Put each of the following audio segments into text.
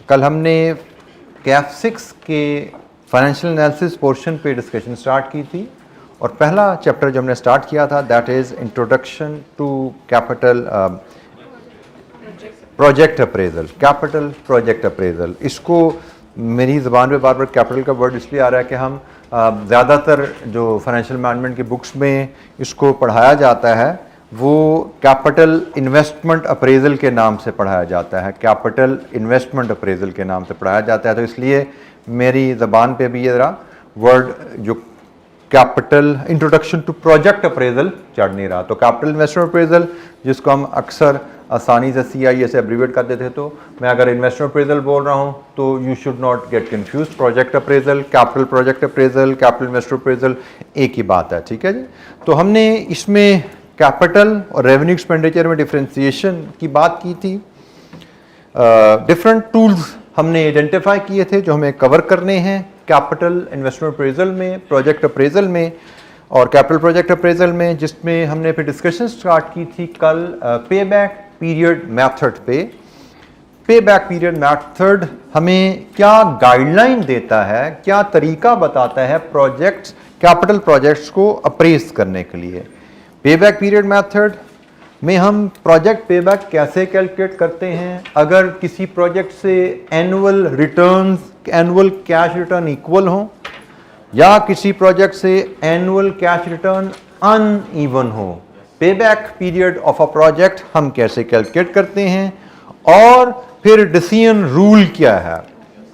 कल हमने कैफ 6 के फाइनेंशियल एनालिसिस पोर्शन पे डिस्कशन स्टार्ट की थी और पहला चैप्टर जो हमने स्टार्ट किया था that is introduction to capital project appraisal. Capital project appraisal, इसको मेरी ज़बान पे बार बार कैपिटल का वर्ड इसलिए आ रहा है कि हम ज़्यादातर जो फाइनेंशियल मैनेजमेंट की बुक्स में इसको पढ़ाया जाता है वो कैपिटल इन्वेस्टमेंट अप्रेजल के नाम से पढ़ाया जाता है, कैपिटल इन्वेस्टमेंट अप्रेजल के नाम से पढ़ाया जाता है। तो इसलिए मेरी ज़बान पे भी ये ज़रा वर्ड जो capital introduction to project appraisal चढ़ नहीं रहा। तो कैपिटल इन्वेस्टमेंट अप्रेजल जिसको हम अक्सर आसानी से CIE से एब्रीवेट कर देते थे, तो मैं अगर इन्वेस्टमेंट अप्रेजल बोल रहा हूँ तो you should not get confuse. Project appraisal, capital project appraisal, capital investment appraisal एक ही बात है, ठीक है जी। तो हमने इसमें कैपिटल और रेवेन्यू एक्सपेंडिचर में डिफरेंशिएशन की बात की थी। डिफरेंट टूल्स हमने आइडेंटिफाई किए थे जो हमें कवर करने हैं कैपिटल इन्वेस्टमेंट अप्रेजल में, प्रोजेक्ट अप्रेजल में और कैपिटल प्रोजेक्ट अप्रेजल में, जिसमें हमने फिर डिस्कशन स्टार्ट की थी कल पे बैक पीरियड मेथड पे। पे बैक पीरियड मेथड हमें क्या गाइडलाइन देता है, क्या तरीका बताता है प्रोजेक्ट्स, कैपिटल प्रोजेक्ट्स को अप्रेज करने के लिए। पे बैक पीरियड मेथड में हम प्रोजेक्ट पे बैक कैसे कैलकुलेट करते हैं, अगर किसी प्रोजेक्ट से annual returns, annual cash return equal हो या किसी प्रोजेक्ट से एनुअल कैश रिटर्न अनइवन हो। पे back period of a project हम कैसे कैलकुलेट करते हैं और फिर डिसीजन रूल क्या है,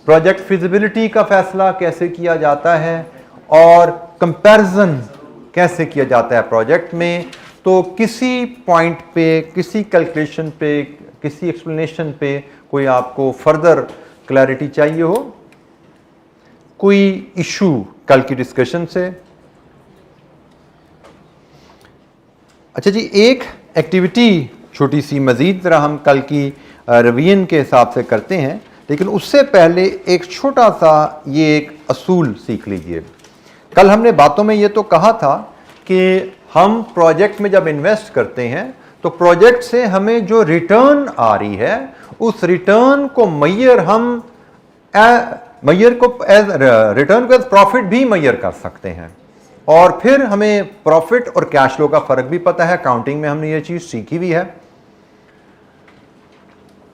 प्रोजेक्ट फिजिबिलिटी का फैसला कैसे किया जाता है और कंपैरिजन कैसे किया जाता है प्रोजेक्ट में। तो किसी पॉइंट पे, किसी कैलकुलेशन पे, किसी एक्सप्लेनेशन पे कोई आपको फर्दर क्लैरिटी चाहिए हो, कोई इशू कल की डिस्कशन से। अच्छा जी, एक एक्टिविटी छोटी सी मज़ीद ज़रा हम कल की रिवीजन के हिसाब से करते हैं, लेकिन उससे पहले एक छोटा सा ये एक असूल सीख लीजिए। कल हमने बातों में ये तो कहा था कि हम प्रोजेक्ट में जब इन्वेस्ट करते हैं तो प्रोजेक्ट से हमें जो रिटर्न आ रही है उस रिटर्न को रिटर्न को एज प्रॉफिट भी मैयर कर सकते हैं और फिर हमें प्रॉफिट और कैश फ्लो का फर्क भी पता है। अकाउंटिंग में हमने ये चीज सीखी भी है।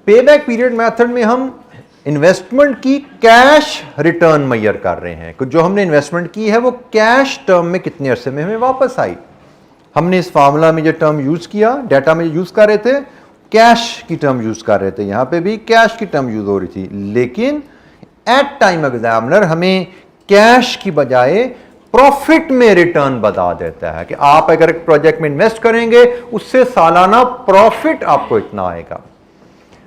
पे बैक पीरियड मेथड में हम इन्वेस्टमेंट की कैश रिटर्न मैयर कर रहे हैं, जो हमने इन्वेस्टमेंट की है वो कैश टर्म में कितने अरसे में हमें वापस आई। हमने इस फार्मूला में जो टर्म यूज किया, डाटा में यूज कर रहे थे, कैश की टर्म यूज कर रहे थे, यहां पे भी कैश की टर्म यूज हो रही थी, लेकिन एट टाइम एग्जामिनर हमें कैश की बजाय प्रॉफिट में रिटर्न बता देता है कि आप अगर एक प्रोजेक्ट में इन्वेस्ट करेंगे उससे सालाना प्रॉफिट आपको इतना आएगा।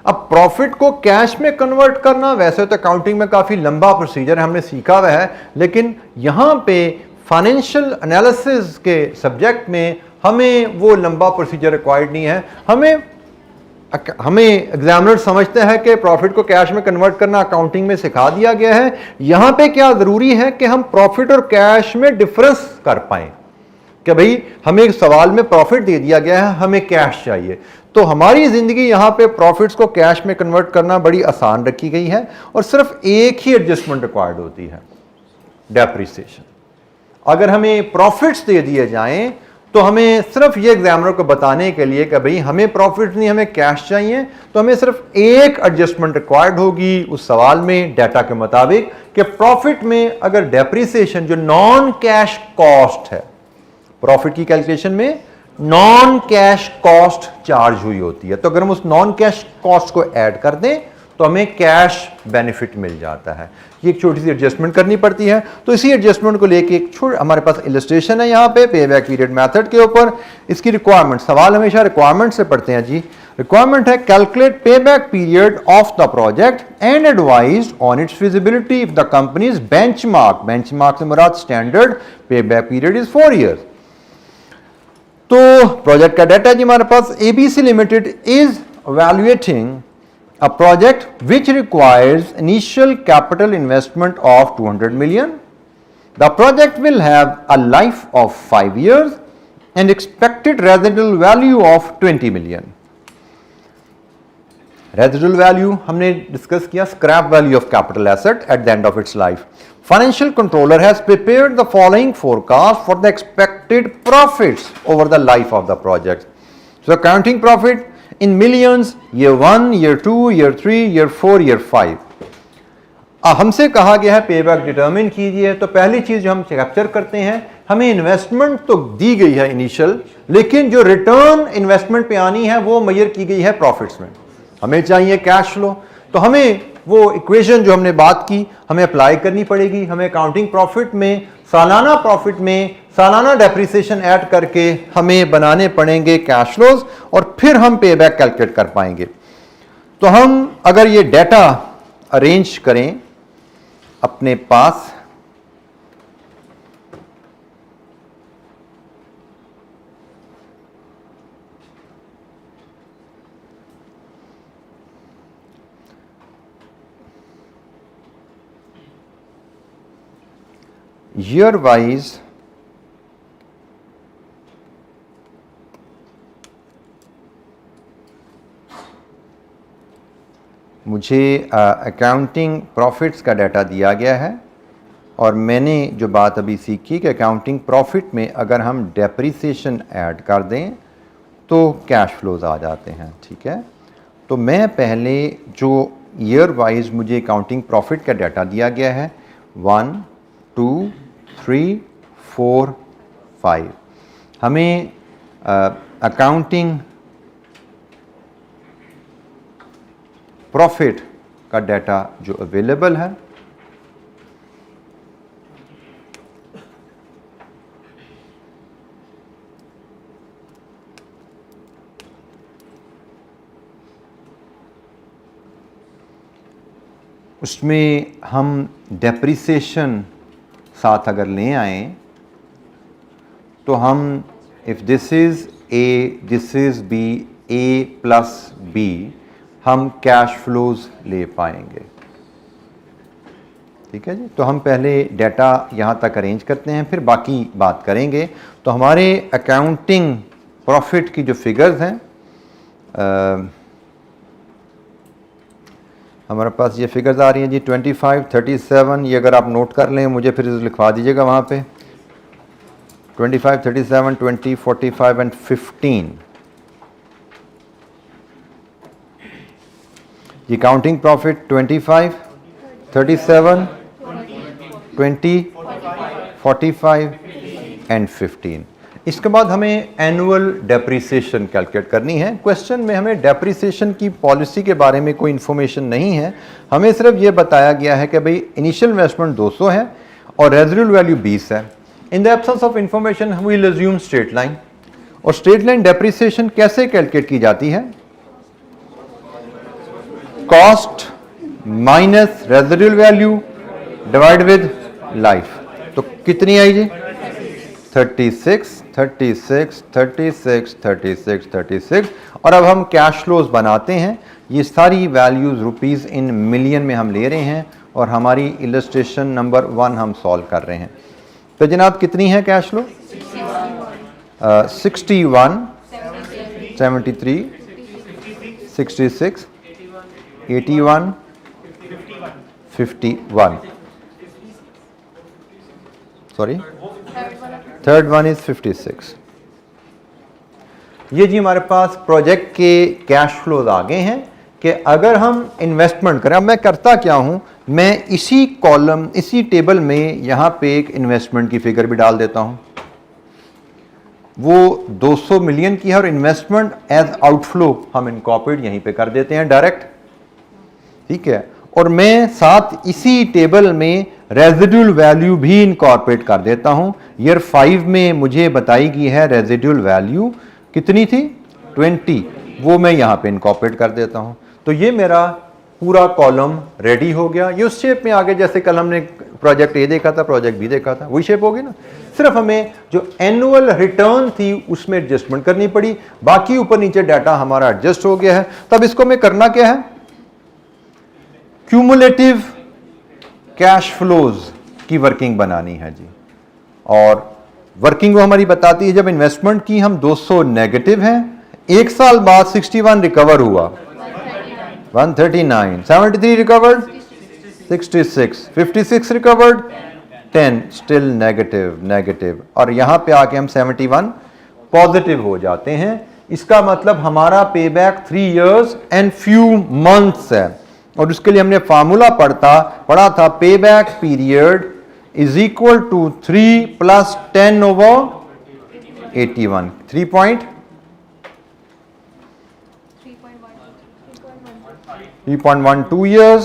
अब प्रॉफिट को कैश में कन्वर्ट करना वैसे तो अकाउंटिंग में काफी लंबा प्रोसीजर हमने सीखा हुआ है, लेकिन यहां पे फाइनेंशियल एनालिसिस के सब्जेक्ट में हमें वो लंबा प्रोसीजर रिक्वायर्ड नहीं है। हमें एग्जामिनर समझते हैं कि प्रॉफिट को कैश में कन्वर्ट करना अकाउंटिंग में सिखा दिया गया है। यहां पे क्या जरूरी है कि हम प्रॉफिट और कैश में डिफरेंस कर पाएं कि भाई हमें एक सवाल में प्रॉफिट दे दिया गया है, हमें कैश चाहिए, तो हमारी जिंदगी यहां पे प्रॉफिट्स को कैश में कन्वर्ट करना बड़ी आसान रखी गई है और सिर्फ एक ही एडजस्टमेंट रिक्वायर्ड होती है, डेप्रिसिएशन। अगर हमें प्रॉफिट्स दे दिए जाएं तो हमें सिर्फ ये एग्जामिनर को बताने के लिए कि भाई हमें प्रॉफिट नहीं, हमें कैश चाहिए, तो हमें सिर्फ एक एडजस्टमेंट रिक्वायर्ड होगी उस सवाल में डाटा के मुताबिक कि प्रॉफिट में अगर डेप्रिसिएशन जो नॉन कैश कॉस्ट है, प्रॉफिट की कैलकुलेशन में नॉन कैश कॉस्ट चार्ज हुई होती है, तो अगर हम उस नॉन कैश कॉस्ट को ऐड कर दें तो हमें कैश बेनिफिट मिल जाता है। ये एक छोटी सी एडजस्टमेंट करनी पड़ती है। तो इसी एडजस्टमेंट को लेके एक हमारे पास इलस्ट्रेशन है यहाँ पे पे बैक पीरियड मेथड के ऊपर। इसकी रिक्वायरमेंट, सवाल हमेशा रिक्वायरमेंट से पढ़ते हैं जी। रिक्वायरमेंट है calculate pay back period of the project and advise on its feasibility if the company's benchmark, benchmark से मुराद standard pay back period is 4 years। तो प्रोजेक्ट का डाटा जी हमारे पास, ABC limited is evaluating a project which requires initial capital investment of 200 million. The project will have a life of 5 years and expected residual value of 20 million. Residual value हमने discuss किया, scrap value of capital asset at the end of its life. Financial controller has prepared the following forecast for the expected profits over the life of the project. So accounting profit in millions, year 1, year 2, year 3, year 4, year 5. हमसे कहा गया है पे back determine कीजिए. तो पहली चीज जो हम कैप्चर करते हैं, हमें इन्वेस्टमेंट तो दी गई है इनिशियल, लेकिन जो रिटर्न इन्वेस्टमेंट पे आनी है वो मेजर की गई है प्रॉफिट्स में. हमें चाहिए कैश फ्लो, तो हमें वो इक्वेशन जो हमने बात की हमें अप्लाई करनी पड़ेगी. हमें अकाउंटिंग प्रॉफिट में, सालाना प्रॉफिट में सालाना डेप्रिसिएशन ऐड करके हमें बनाने पड़ेंगे कैश फ्लोज, और फिर हम पे बैक कैलकुलेट कर पाएंगे. तो हम अगर ये डाटा अरेंज करें अपने पास, year wise मुझे अकाउंटिंग प्रॉफिट्स का डाटा दिया गया है, और मैंने जो बात अभी सीखी कि अकाउंटिंग प्रॉफिट में अगर हम डेप्रिसिएशन ऐड कर दें तो कैश फ्लोज आ जाते हैं. ठीक है, तो मैं पहले जो ईयर वाइज मुझे अकाउंटिंग प्रॉफिट का डाटा दिया गया है 1, 2, 3, 4, 5, हमें अकाउंटिंग प्रॉफिट का डाटा जो अवेलेबल है उसमें हम डेप्रिसिएशन साथ अगर ले आए तो हम if this is A, this is B, A plus B, हम कैश फ्लोज ले पाएंगे. ठीक है जी, तो हम पहले डाटा यहाँ तक अरेंज करते हैं, फिर बाकी बात करेंगे. तो हमारे अकाउंटिंग प्रॉफिट की जो फिगर्स हैं, हमारे पास ये फिगर्स आ रही हैं जी 25, 37. ये अगर आप नोट कर लें, मुझे फिर लिखवा दीजिएगा वहाँ पे. 25, 37, 20, 45 एंड 15. ये काउंटिंग प्रॉफिट 25, 37, 20, 45 एंड 15. इसके बाद हमें एनुअल डेप्रिसिएशन कैलकुलेट करनी है. क्वेश्चन में हमें डेप्रिसिएशन की पॉलिसी के बारे में कोई इन्फॉर्मेशन नहीं है. हमें सिर्फ ये बताया गया है कि भाई इनिशियल इन्वेस्टमेंट 200 है और रेजिडुअल वैल्यू 20 है. In the absence of information we will assume straight line. और स्ट्रेट लाइन डेप्रिसिएशन कैसे कैलकुलेट की जाती है? Cost minus residual value divide with life. तो कितनी आई जी? 36, 36, 36, 36, 36. और अब हम कैश फ्लोज बनाते हैं. ये सारी वैल्यूज रुपीस इन मिलियन में हम ले रहे हैं, और हमारी इलस्ट्रेशन नंबर 1 हम सॉल्व कर रहे हैं. तो जनाब कितनी है cash flow? 61, 73, 66, 81, 51. Sorry, third one is 56. ये जी हमारे पास प्रोजेक्ट के कैश फ्लोज आ गए हैं कि अगर हम इन्वेस्टमेंट करें. अब मैं करता क्या हूं, मैं इसी कॉलम, इसी टेबल में यहां पे एक इन्वेस्टमेंट की फिगर भी डाल देता हूं. वो 200 मिलियन की है, और इन्वेस्टमेंट एज आउटफ्लो हम इनकॉर्पोरेट यहीं पे कर देते हैं डायरेक्ट. ठीक है, और मैं साथ इसी टेबल में रेजिडुअल वैल्यू भी इनकॉर्पोरेट कर देता हूं. ईयर 5 में मुझे बताई गई है रेजिडुअल वैल्यू कितनी थी? 20. वो मैं यहां पे इनकॉर्पोरेट कर देता हूं. तो ये मेरा पूरा कॉलम रेडी हो गया. ये उस शेप में आ गया जैसे कल हमने प्रोजेक्ट ए देखा था, प्रोजेक्ट बी देखा था, वही शेप होगी ना. सिर्फ हमें जो एनुअल रिटर्न थी उसमें एडजस्टमेंट करनी पड़ी. बाकी ऊपर नीचे डाटा हमारा एडजस्ट हो गया है. तब इसको हमें करना क्या है? क्यूमुलेटिव कैश फ्लोज की वर्किंग बनानी है जी. और वर्किंग वो हमारी बताती है, जब इन्वेस्टमेंट की हम 200 नेगेटिव हैं, एक साल बाद 61 रिकवर हुआ, 139, 73 recovered, 66, 56 recovered, 10 still नेगेटिव और यहां पे आके हम 71 पॉजिटिव हो जाते हैं। इसका मतलब हमारा पे back 3 years and few months है और उसके लिए हमने फार्मूला पढ़ा था pay back period is equal to 3 + 10/81 3.12 years।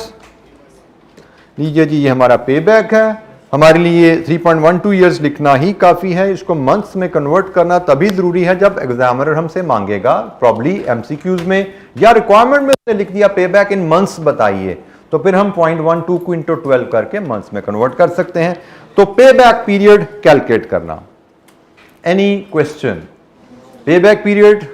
लीजिए जी, ये हमारा पे बैक है। हमारे लिए 3.12 years लिखना ही काफ़ी है। इसको मंथ्स में कन्वर्ट करना तभी ज़रूरी है जब एग्जामिनर हमसे मांगेगा, प्रॉब्ली एमसीक्यूज में या रिक्वायरमेंट में उसने लिख दिया पे बैक इन मंथ्स बताइए, तो फिर हम 0.12 को इंटू 12 करके मंथ्स में कन्वर्ट कर सकते हैं। तो पे बैक पीरियड कैलकुलेट करना। Any question? पे बैक पीरियड,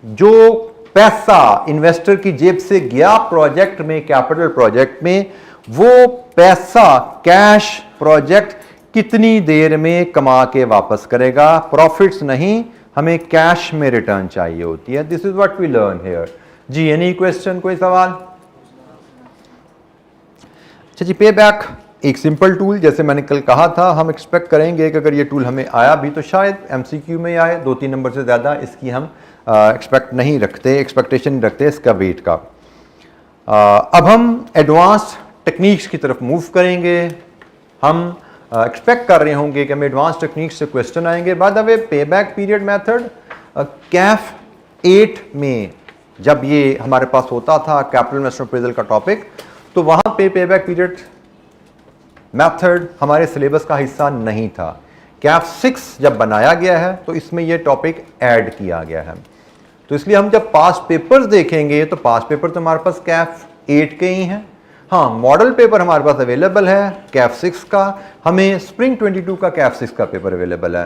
जो पैसा इन्वेस्टर की जेब से गया प्रोजेक्ट में, कैपिटल प्रोजेक्ट में, वो पैसा कैश प्रोजेक्ट कितनी देर में कमा के वापस करेगा? प्रॉफिट्स नहीं, हमें कैश में रिटर्न चाहिए होती है। This is what we learn here. जी, एनी क्वेश्चन? कोई सवाल? अच्छा जी, पे बैक एक सिंपल टूल, जैसे मैंने कल कहा था, हम एक्सपेक्ट करेंगे कि अगर ये टूल हमें आया भी तो शायद एमसीक्यू में आए। 2-3 नंबर से ज़्यादा इसकी हम एक्सपेक्टेशन नहीं रखते इसका वेट का। अब हम एडवांस टेक्निक्स की तरफ मूव करेंगे। हम एक्सपेक्ट कर रहे होंगे कि हमें एडवांस टेक्निक्स से क्वेश्चन आएंगे। बाय द वे, पे बैक पीरियड मेथड कैफ 8 में जब ये हमारे पास होता था कैपिटल इन्वेस्टमेंट अप्रेजल का टॉपिक, तो वहां पे बैक पीरियड मेथड हमारे सिलेबस का हिस्सा नहीं था। कैफ 6 जब बनाया गया है तो इसमें यह टॉपिक ऐड किया गया है। तो इसलिए हम जब पास्ट पेपर्स देखेंगे तो पास्ट पेपर तो हमारे पास कैफ 8 के ही हैं। हाँ, मॉडल पेपर हमारे पास अवेलेबल है कैफ 6 का, हमें स्प्रिंग 22 का कैफ 6 का पेपर अवेलेबल है।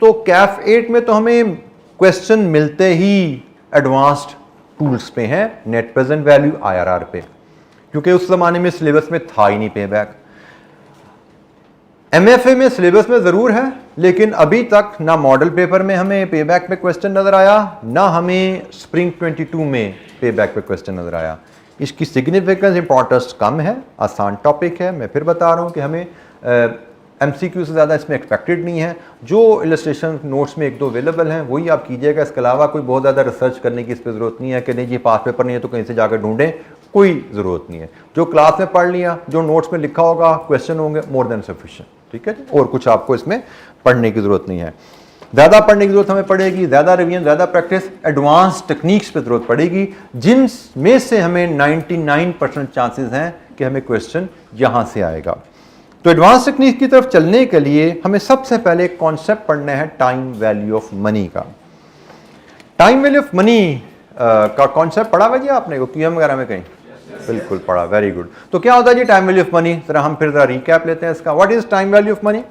तो कैफ 8 में तो हमें क्वेश्चन मिलते ही एडवांस्ड टूल्स पे हैं, नेट प्रेजेंट वैल्यू IRR पे, क्योंकि उस जमाने में सिलेबस में था ही नहीं पे बैक। MFA में सिलेबस में जरूर है, लेकिन अभी तक ना मॉडल पेपर में हमें पे बैक पे क्वेश्चन नजर आया, ना हमें स्प्रिंग 22 में पे बैक पे क्वेश्चन नजर आया। इसकी सिग्निफिकेंस इंपॉर्टेंस कम है, आसान टॉपिक है। मैं फिर बता रहा हूँ कि हमें MCQ से ज़्यादा इसमें एक्सपेक्टेड नहीं है। जो इलस्ट्रेशन नोट्स में 1-2 अवेलेबल हैं वही आप कीजिएगा। इसके अलावा कोई बहुत ज़्यादा रिसर्च करने की इस पर ज़रूरत नहीं है कि नहीं जी पास पेपर नहीं है तो कहीं से जाकर ढूंढें, कोई ज़रूरत नहीं है। जो क्लास में पढ़ लिया, जो नोट्स में लिखा होगा, क्वेश्चन होंगे, मोर देन सफिशिएंट। ठीक है, और कुछ आपको इसमें पढ़ने की ज़रूरत नहीं है। ज़्यादा पढ़ने की ज़रूरत हमें पड़ेगी, ज़्यादा रिवीजन, ज़्यादा प्रैक्टिस, एडवांस टेक्निक्स पे ज़रूरत पड़ेगी, जिनमें से हमें 99% चांसेस हैं कि हमें क्वेश्चन यहाँ से आएगा। तो एडवांस टेक्निक की तरफ चलने के लिए हमें सबसे पहले कॉन्सेप्ट पढ़ना है टाइम वैल्यू ऑफ मनी का। टाइम वैल्यू ऑफ मनी का कॉन्सेप्ट पढ़ा हुआ जी आपने को QM वगैरह में कहीं? बिल्कुल पढ़ा, वेरी गुड। तो क्या होता है जी टाइम वैल्यू ऑफ मनी? जरा हम फिर जरा रिकैप लेते हैं इसका। What is time value of money?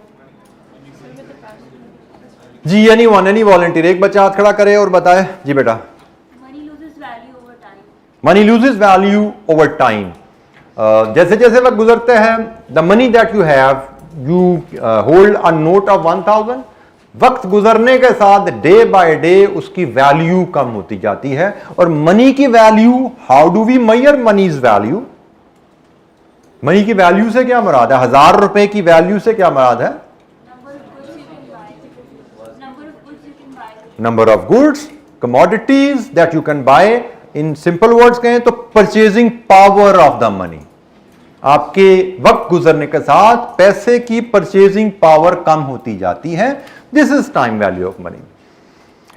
जी, एनी वॉलंटियर, एक बच्चा हाथ खड़ा करे और बताए जी बेटा। Money loses value over time. Money loses value over time. जैसे जैसे वक्त गुजरते हैं, the money that you have, you hold a note of 1000, वक्त गुजरने के साथ डे बाय डे उसकी वैल्यू कम होती जाती है। और मनी की value, how do we measure money's value? Money की वैल्यू से क्या मुराद है? 1000 रुपए की वैल्यू से क्या मुराद है? Number of goods, commodities that you can buy. In simple words कहें तो purchasing power of the money. आपके वक्त गुजरने के साथ पैसे की परचेजिंग पावर कम होती जाती है। This is time value of money.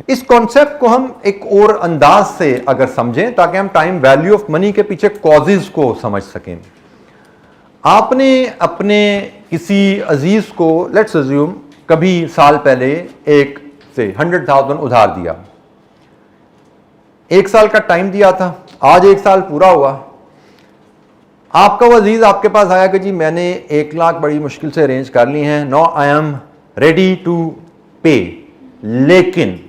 इस कॉन्सेप्ट को हम एक और अंदाज से अगर समझें ताकि हम टाइम वैल्यू ऑफ मनी के पीछे कॉजेज को समझ सकें। आपने अपने किसी अजीज को, लेट्स अज्यूम, कभी साल पहले एक से 100,000 उधार दिया, 1 साल का टाइम दिया था, आज 1 साल पूरा हुआ, आपका वो अजीज आपके पास आया कि जी मैंने 1 लाख बड़ी मुश्किल से अरेंज कर ली हैं, no I am ready to pay, लेकिन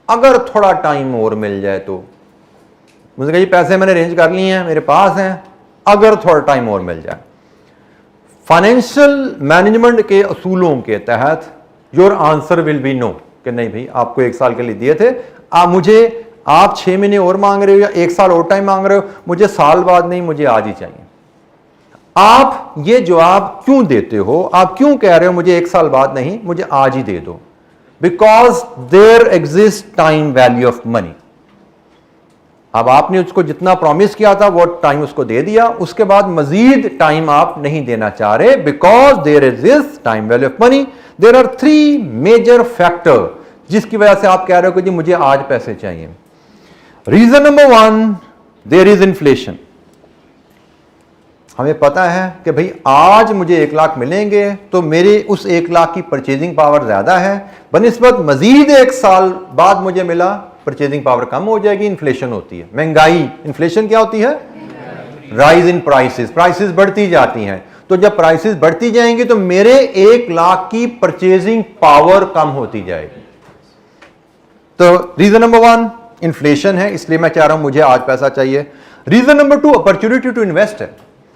अगर थोड़ा टाइम और मिल जाए तो। मुझे कहा जी पैसे मैंने अरेंज कर लिए हैं, मेरे पास हैं, अगर थोड़ा टाइम और मिल जाए। फाइनेंशियल मैनेजमेंट के असूलों के तहत your answer will be no, कि नहीं भाई आपको 1 साल के लिए दिए थे, आप मुझे आप 6 महीने और मांग रहे हो या 1 साल और टाइम मांग रहे हो, मुझे साल बाद नहीं, मुझे आज ही चाहिए। आप ये जवाब क्यों देते हो? आप क्यों कह रहे हो मुझे 1 साल बाद नहीं, मुझे आज ही दे दो? Because there exist time value of money. अब आपने उसको जितना प्रॉमिस किया था वो टाइम उसको दे दिया, उसके बाद मजीद टाइम आप नहीं देना चाह रहे, because there exist time value of money. There are 3 major factor जिसकी वजह से आप कह रहे हो कि जी मुझे आज पैसे चाहिए। Reason number 1, there is inflation. हमें पता है कि भाई आज मुझे 1 लाख मिलेंगे तो मेरे उस 1 लाख की परचेजिंग पावर ज्यादा है, बनिस्बत मजीद 1 साल बाद मुझे मिला, परचेजिंग पावर कम हो जाएगी। इन्फ्लेशन होती है महंगाई। इन्फ्लेशन क्या होती है? राइज इन प्राइसेस, प्राइसेस बढ़ती जाती हैं। तो जब प्राइसेस बढ़ती जाएंगी तो मेरे 1 लाख की परचेजिंग पावर कम होती जाएगी। तो रीजन नंबर 1 इन्फ्लेशन है, इसलिए मैं चाह रहा हूं मुझे आज पैसा चाहिए। Reason number 2 opportunity to invest है।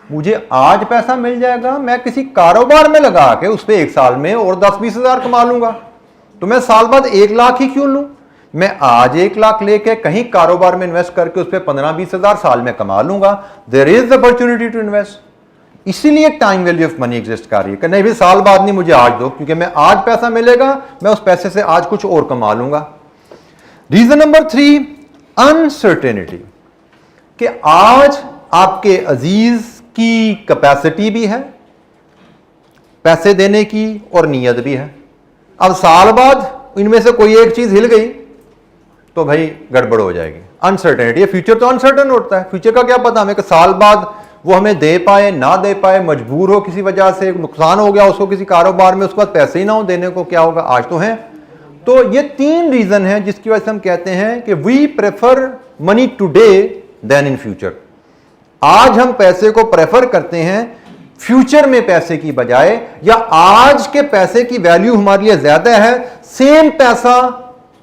मुझे आज पैसा मिल जाएगा, मैं किसी कारोबार में लगा के उस पर 1 साल में और 10-20 हजार कमा लूंगा, तो मैं साल बाद 1 लाख ही क्यों लूं? मैं आज 1 लाख लेके कहीं कारोबार में इन्वेस्ट करके उस पर 15-20 हजार साल में कमा लूंगा। There is opportunity to invest. इसीलिए time value of money exist कर रही है कि नहीं भी साल बाद नहीं, मुझे आज दो, क्योंकि मैं आज पैसा मिलेगा, मैं उस पैसे से आज कुछ और कमा लूंगा। रीजन नंबर 3 अनसर्टेनिटी, कि आज आपके अजीज की कैपेसिटी भी है पैसे देने की और नीयत भी है। अब साल बाद इनमें से कोई एक चीज हिल गई तो भाई गड़बड़ हो जाएगी। अनसर्टेनिटी, फ्यूचर तो अनसर्टेन होता है, फ्यूचर का क्या पता हमें कि साल बाद वो हमें दे पाए ना दे पाए, मजबूर हो किसी वजह से, नुकसान हो गया उसको किसी कारोबार में, उसके बाद पैसे ही ना हो देने को, क्या होगा? आज तो है। तो ये 3 रीजन है जिसकी वजह से हम कहते हैं कि we prefer money today than in future. आज हम पैसे को प्रेफर करते हैं फ्यूचर में पैसे की बजाय, या आज के पैसे की वैल्यू हमारे लिए ज्यादा है सेम पैसा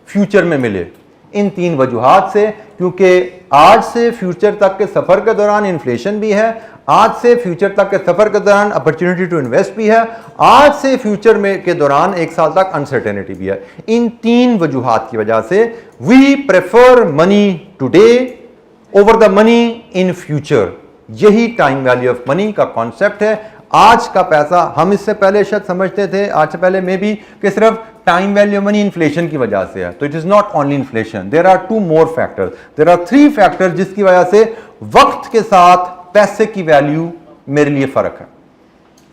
फ्यूचर में मिले। इन 3 वजूहात से, क्योंकि आज से फ्यूचर तक के सफर के दौरान इन्फ्लेशन भी है, आज से फ्यूचर तक के सफर के दौरान अपॉर्चुनिटी टू इन्वेस्ट भी है, आज से फ्यूचर में के दौरान 1 साल तक अनसर्टेनिटी भी है। इन 3 वजूहात की वजह से we prefer money today over the money in future. यही टाइम वैल्यू ऑफ मनी का कॉन्सेप्ट है। आज का पैसा, हम इससे पहले शायद समझते थे, आज से पहले में भी, कि सिर्फ टाइम वैल्यू मनी इन्फ्लेशन की वजह से है। तो it is not only inflation, there are 2 more factors, there are 3 factors जिसकी वजह से वक्त के साथ पैसे की वैल्यू मेरे लिए फर्क है।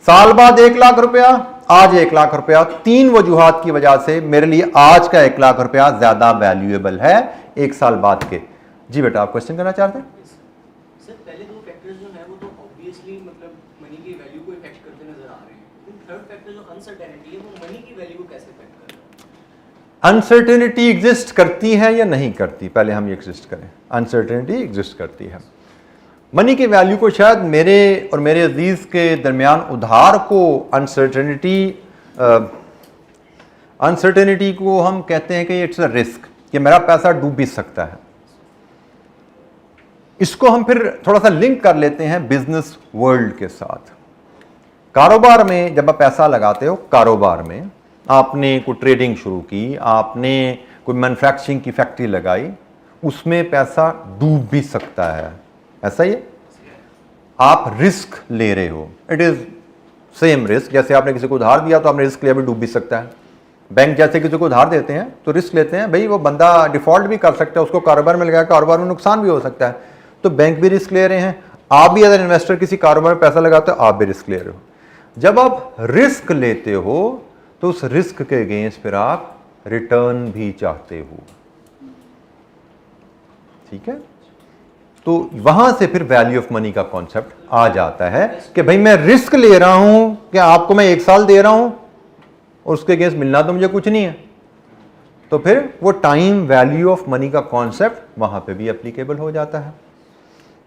साल बाद 1 लाख रुपया, आज 1 लाख रुपया, 3 वजूहात की वजह से मेरे लिए आज का 1 लाख रुपया ज्यादा वैल्यूएबल है 1 साल बाद के। जी बेटा, आप क्वेश्चन करना चाहते हैं? सर, पहले 2 फैक्टर्स जो है वो तो ऑब्वियसली मतलब मनी की वैल्यू को इफेक्ट करते नजर आ रहे हैं। थर्ड फैक्टर जो अनसर्टेनिटी है वो मनी की वैल्यू को कैसे इफेक्ट कर रहा है? अनसर्टेनिटी एग्जिस्ट करती है या नहीं करती? पहले हम ये एग्जिस्ट करें। अनसर्टेनिटी एग्जिस्ट करती है। मनी की वैल्यू को शायद मेरे और मेरे अजीज के दरमियान उधार को अनसर्टेनिटी को हम कहते हैं कि इट्स अ रिस्क, कि मेरा पैसा डूब भी सकता है। इसको हम फिर थोड़ा सा लिंक कर लेते हैं बिजनेस वर्ल्ड के साथ। कारोबार में जब आप पैसा लगाते हो, कारोबार में आपने कोई ट्रेडिंग शुरू की, आपने कोई मैन्युफैक्चरिंग की फैक्ट्री लगाई, उसमें पैसा डूब भी सकता है। ऐसा ही है, आप रिस्क ले रहे हो। इट इज सेम रिस्क, जैसे आपने किसी को उधार दिया तो आपने रिस्क लिया, भी डूब भी सकता है। बैंक जैसे किसी को उधार देते हैं तो रिस्क लेते हैं, भाई वो बंदा डिफॉल्ट भी कर सकता है, उसको कारोबार में लगाया, कारोबार में नुकसान भी हो सकता है, तो बैंक भी रिस्क ले रहे हैं। आप भी अगर इन्वेस्टर किसी कारोबार में पैसा लगाते हो, आप भी रिस्क ले रहे हो। जब आप रिस्क लेते हो तो उस रिस्क के अगेंस्ट फिर आप रिटर्न भी चाहते हो। ठीक है, तो वहां से फिर वैल्यू ऑफ मनी का कॉन्सेप्ट आ जाता है कि भाई मैं रिस्क ले रहा हूं कि आपको मैं 1 साल दे रहा हूं और उसके अगेंस्ट मिलना तो मुझे कुछ नहीं है, तो फिर वो टाइम वैल्यू ऑफ मनी का कॉन्सेप्ट वहां पे भी एप्लीकेबल हो जाता है।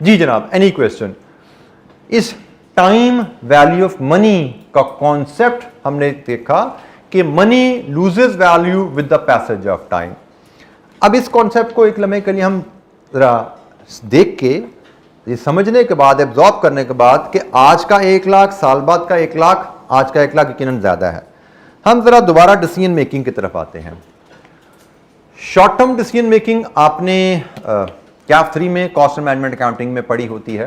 जी जनाब, एनी क्वेश्चन? इस टाइम वैल्यू ऑफ मनी का कॉन्सेप्ट हमने देखा कि money loses value with the passage of time. अब इस कॉन्सेप्ट को एक लम्हे के लिए हम जरा देख के ये समझने के बाद, एब्जॉर्ब करने के बाद कि आज का 1 लाख, साल बाद का 1 लाख, आज का 1 लाख यकीनन ज्यादा है, हम जरा दोबारा डिसीजन मेकिंग की तरफ आते हैं। शॉर्ट टर्म डिसीजन मेकिंग आपने कैफ 3 में कॉस्ट एंड मैनेजमेंट अकाउंटिंग में पढ़ी होती है।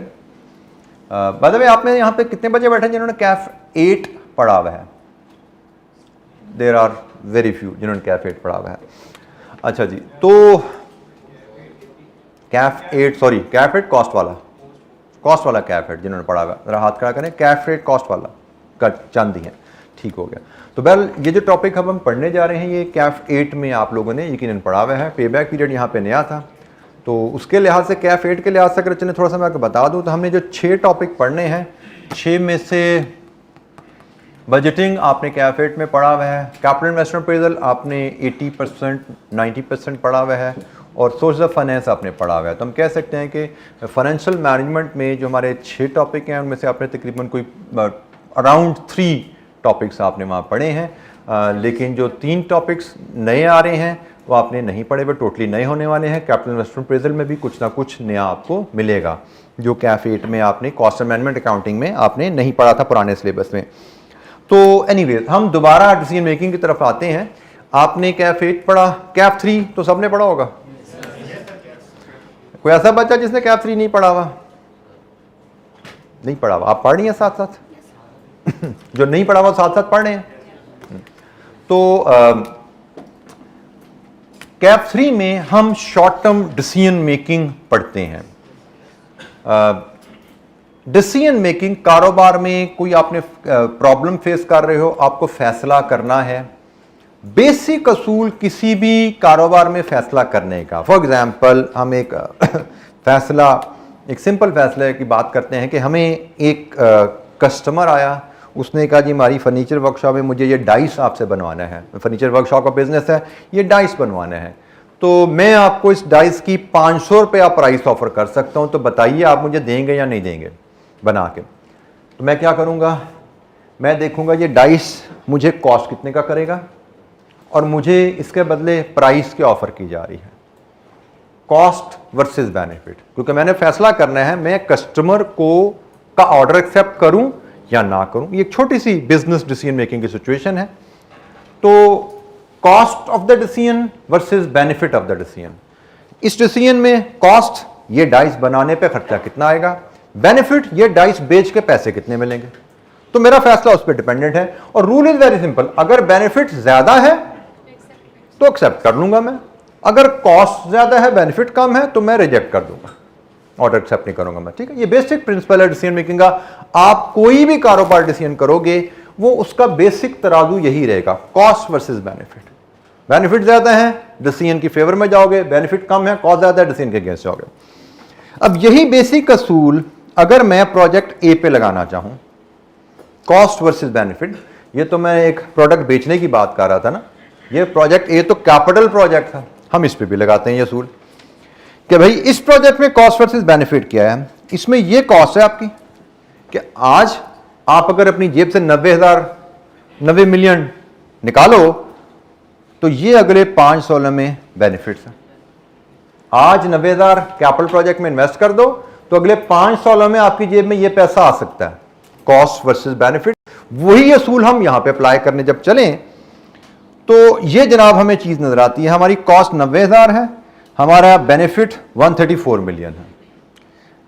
बाय द वे आप में यहाँ पे कितने बच्चे बैठे हैं जिन्होंने कैफ 8 पढ़ा हुआ है? देयर आर वेरी फ्यू जिन्होंने कैफ 8 पढ़ा हुआ है। अच्छा जी, तो कैफ 8 कॉस्ट वाला कैफ 8 जिन्होंने पढ़ा हुआ, जरा हाथ खड़ा करें। कैफ 8 कॉस्ट वाला का चांदी है, ठीक हो गया। तो बहरहाल ये जो टॉपिक अब हम पढ़ने जा रहे हैं ये कैफ 8 में आप लोगों ने यकीनन पढ़ा हुआ है। पे बैक पीरियड यहाँ पे नया था, तो उसके लिहाज से कैफ 8 के लिहाज से अगर चलें थोड़ा सा मैं आपको बता दूं तो हमने जो 6 टॉपिक पढ़ने हैं, 6 में से बजटिंग आपने कैफ 8 में पढ़ा हुआ है, कैपिटल इन्वेस्टमेंट अप्रेजल आपने 80% 90% पढ़ा हुआ है, और सोर्स ऑफ फाइनेंस आपने पढ़ा हुआ है। तो हम कह सकते हैं कि फाइनेंशियल मैनेजमेंट में जो हमारे 6 टॉपिक हैं उनमें से आपने तकरीबन कोई अराउंड 3 टॉपिक्स आपने वहाँ पढ़े हैं, लेकिन जो 3 टॉपिक्स नए आ रहे हैं वो आपने नहीं पढ़े, वो टोटली नए होने वाले हैं। कैपिटल इन्वेस्टमेंट अप्रेजल में भी कुछ ना कुछ नया आपको मिलेगा जो कैफ 8 में आपने कॉस्ट एंड मैनेजमेंट अकाउंटिंग में आपने नहीं पढ़ा था पुराने सिलेबस में। तो एनीवेज हम दोबारा डिसीजन मेकिंग की तरफ आते हैं। आपने कैफ 8 पढ़ा, कैफ 3 तो सबने पढ़ा होगा। कोई ऐसा बच्चा जिसने कैफ 3 नहीं पढ़ा हुआ? नहीं पढ़ा हुआ, आप पढ़ रही हैं साथ साथ? जो नहीं पढ़ा हुआ साथ साथ पढ़ रहे हैं। तो कैफ 3 में हम शॉर्ट टर्म डिसीजन मेकिंग पढ़ते हैं। डिसीजन मेकिंग, कारोबार में कोई आपने प्रॉब्लम फेस कर रहे हो, आपको फैसला करना है। बेसिक असूल किसी भी कारोबार में फैसला करने का, फॉर एग्जांपल हम एक फैसला, एक सिंपल फैसले की बात करते हैं कि हमें एक कस्टमर आया, उसने कहा जी हमारी फर्नीचर वर्कशॉप में मुझे ये डाइस आपसे बनवाना है, फर्नीचर वर्कशॉप का बिजनेस है, ये डाइस बनवाना है, तो मैं आपको इस डाइस की 500 रुपया प्राइस ऑफर कर सकता हूं, तो बताइए आप मुझे देंगे या नहीं देंगे बना के। तो मैं क्या करूंगा, मैं देखूंगा ये डाइस मुझे कॉस्ट कितने का करेगा और मुझे इसके बदले प्राइस क्या ऑफर की जा रही है, कॉस्ट वर्सेस बेनिफिट, क्योंकि मैंने फैसला करना है मैं कस्टमर को का ऑर्डर एक्सेप्ट करूं या ना करूं। ये एक छोटी सी बिजनेस डिसीजन मेकिंग की सिचुएशन है। तो cost of the decision versus benefit of the decision. इस डिसीजन में कॉस्ट, ये डाइस बनाने पे खर्चा कितना आएगा, बेनिफिट, ये डाइस बेच के पैसे कितने मिलेंगे। तो मेरा फैसला उस पर डिपेंडेंट है, और रूल इज वेरी सिंपल, अगर बेनिफिट ज्यादा है तो एक्सेप्ट कर लूंगा मैं, अगर कॉस्ट ज्यादा है बेनिफिट कम है तो मैं रिजेक्ट कर दूंगा, ऑर्डर एक्सेप्ट नहीं करूंगा मैं। ठीक है, ये बेसिक प्रिंसिपल है डिसीजन मेकिंग का। आप कोई भी कारोबार डिसीजन करोगे वो उसका बेसिक तराजू यही रहेगा, कॉस्ट वर्सेस बेनिफिट। बेनिफिट ज्यादा है डिसीजन की फेवर में जाओगे, बेनिफिट कम है कॉस्ट ज्यादा है डिसीजन के अगेंस्ट जाओगे। अब यही बेसिक असूल अगर मैं प्रोजेक्ट ए पे लगाना चाहूं, कॉस्ट वर्सेस बेनिफिट, ये तो मैं एक प्रोडक्ट बेचने की बात कर रहा था ना, ये प्रोजेक्ट ए तो कैपिटल प्रोजेक्ट था, हम इस पे भी लगाते हैं ये असूल कि भाई इस प्रोजेक्ट में कॉस्ट वर्सेस बेनिफिट क्या है। इसमें ये कॉस्ट है आपकी कि आज आप अगर अपनी जेब से 90 मिलियन निकालो तो ये अगले 5 सालों में बेनिफिट्स है। आज 90,000 कैपिटल प्रोजेक्ट में इन्वेस्ट कर दो तो अगले 5 सालों में आपकी जेब में ये पैसा आ सकता है, कॉस्ट वर्सेस बेनिफिट। वही असूल हम यहां पे अप्लाई करने जब चलें तो ये जनाब हमें चीज नजर आती है, हमारी कॉस्ट 90,000 है, हमारा बेनिफिट 134 मिलियन है।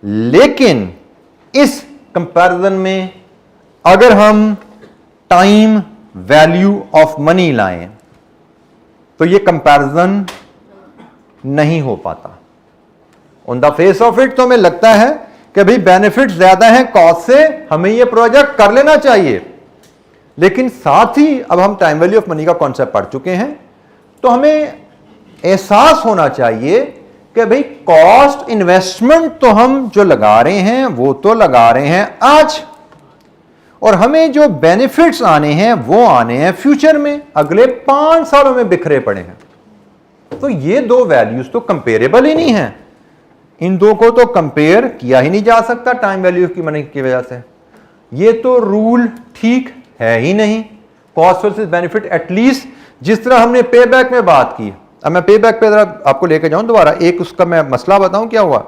लेकिन इस कंपैरिजन में अगर हम टाइम वैल्यू ऑफ मनी लाएं तो ये कंपैरिजन नहीं हो पाता। On the face of it तो हमें लगता है कि भाई बेनिफिट ज्यादा है कॉस्ट से, हमें ये प्रोजेक्ट कर लेना चाहिए, लेकिन साथ ही अब हम टाइम वैल्यू ऑफ मनी का कॉन्सेप्ट पढ़ चुके हैं तो हमें एहसास होना चाहिए कि भाई कॉस्ट इन्वेस्टमेंट तो हम जो लगा रहे हैं वो तो लगा रहे हैं आज, और हमें जो बेनिफिट्स आने हैं वो आने हैं फ्यूचर में, अगले 5 सालों में बिखरे पड़े हैं। तो ये दो वैल्यूज तो कंपेरेबल ही नहीं है, इन दो को तो कंपेयर किया ही नहीं जा सकता टाइम वैल्यू की मनी की वजह से। ये तो रूल ठीक है ही नहीं, कॉस्ट वर्सेस बेनिफिट। एटलीस्ट जिस तरह हमने पे बैक में बात की, अब मैं पे बैक पे जरा आपको लेके जाऊं दोबारा, एक उसका मैं मसला बताऊं क्या हुआ।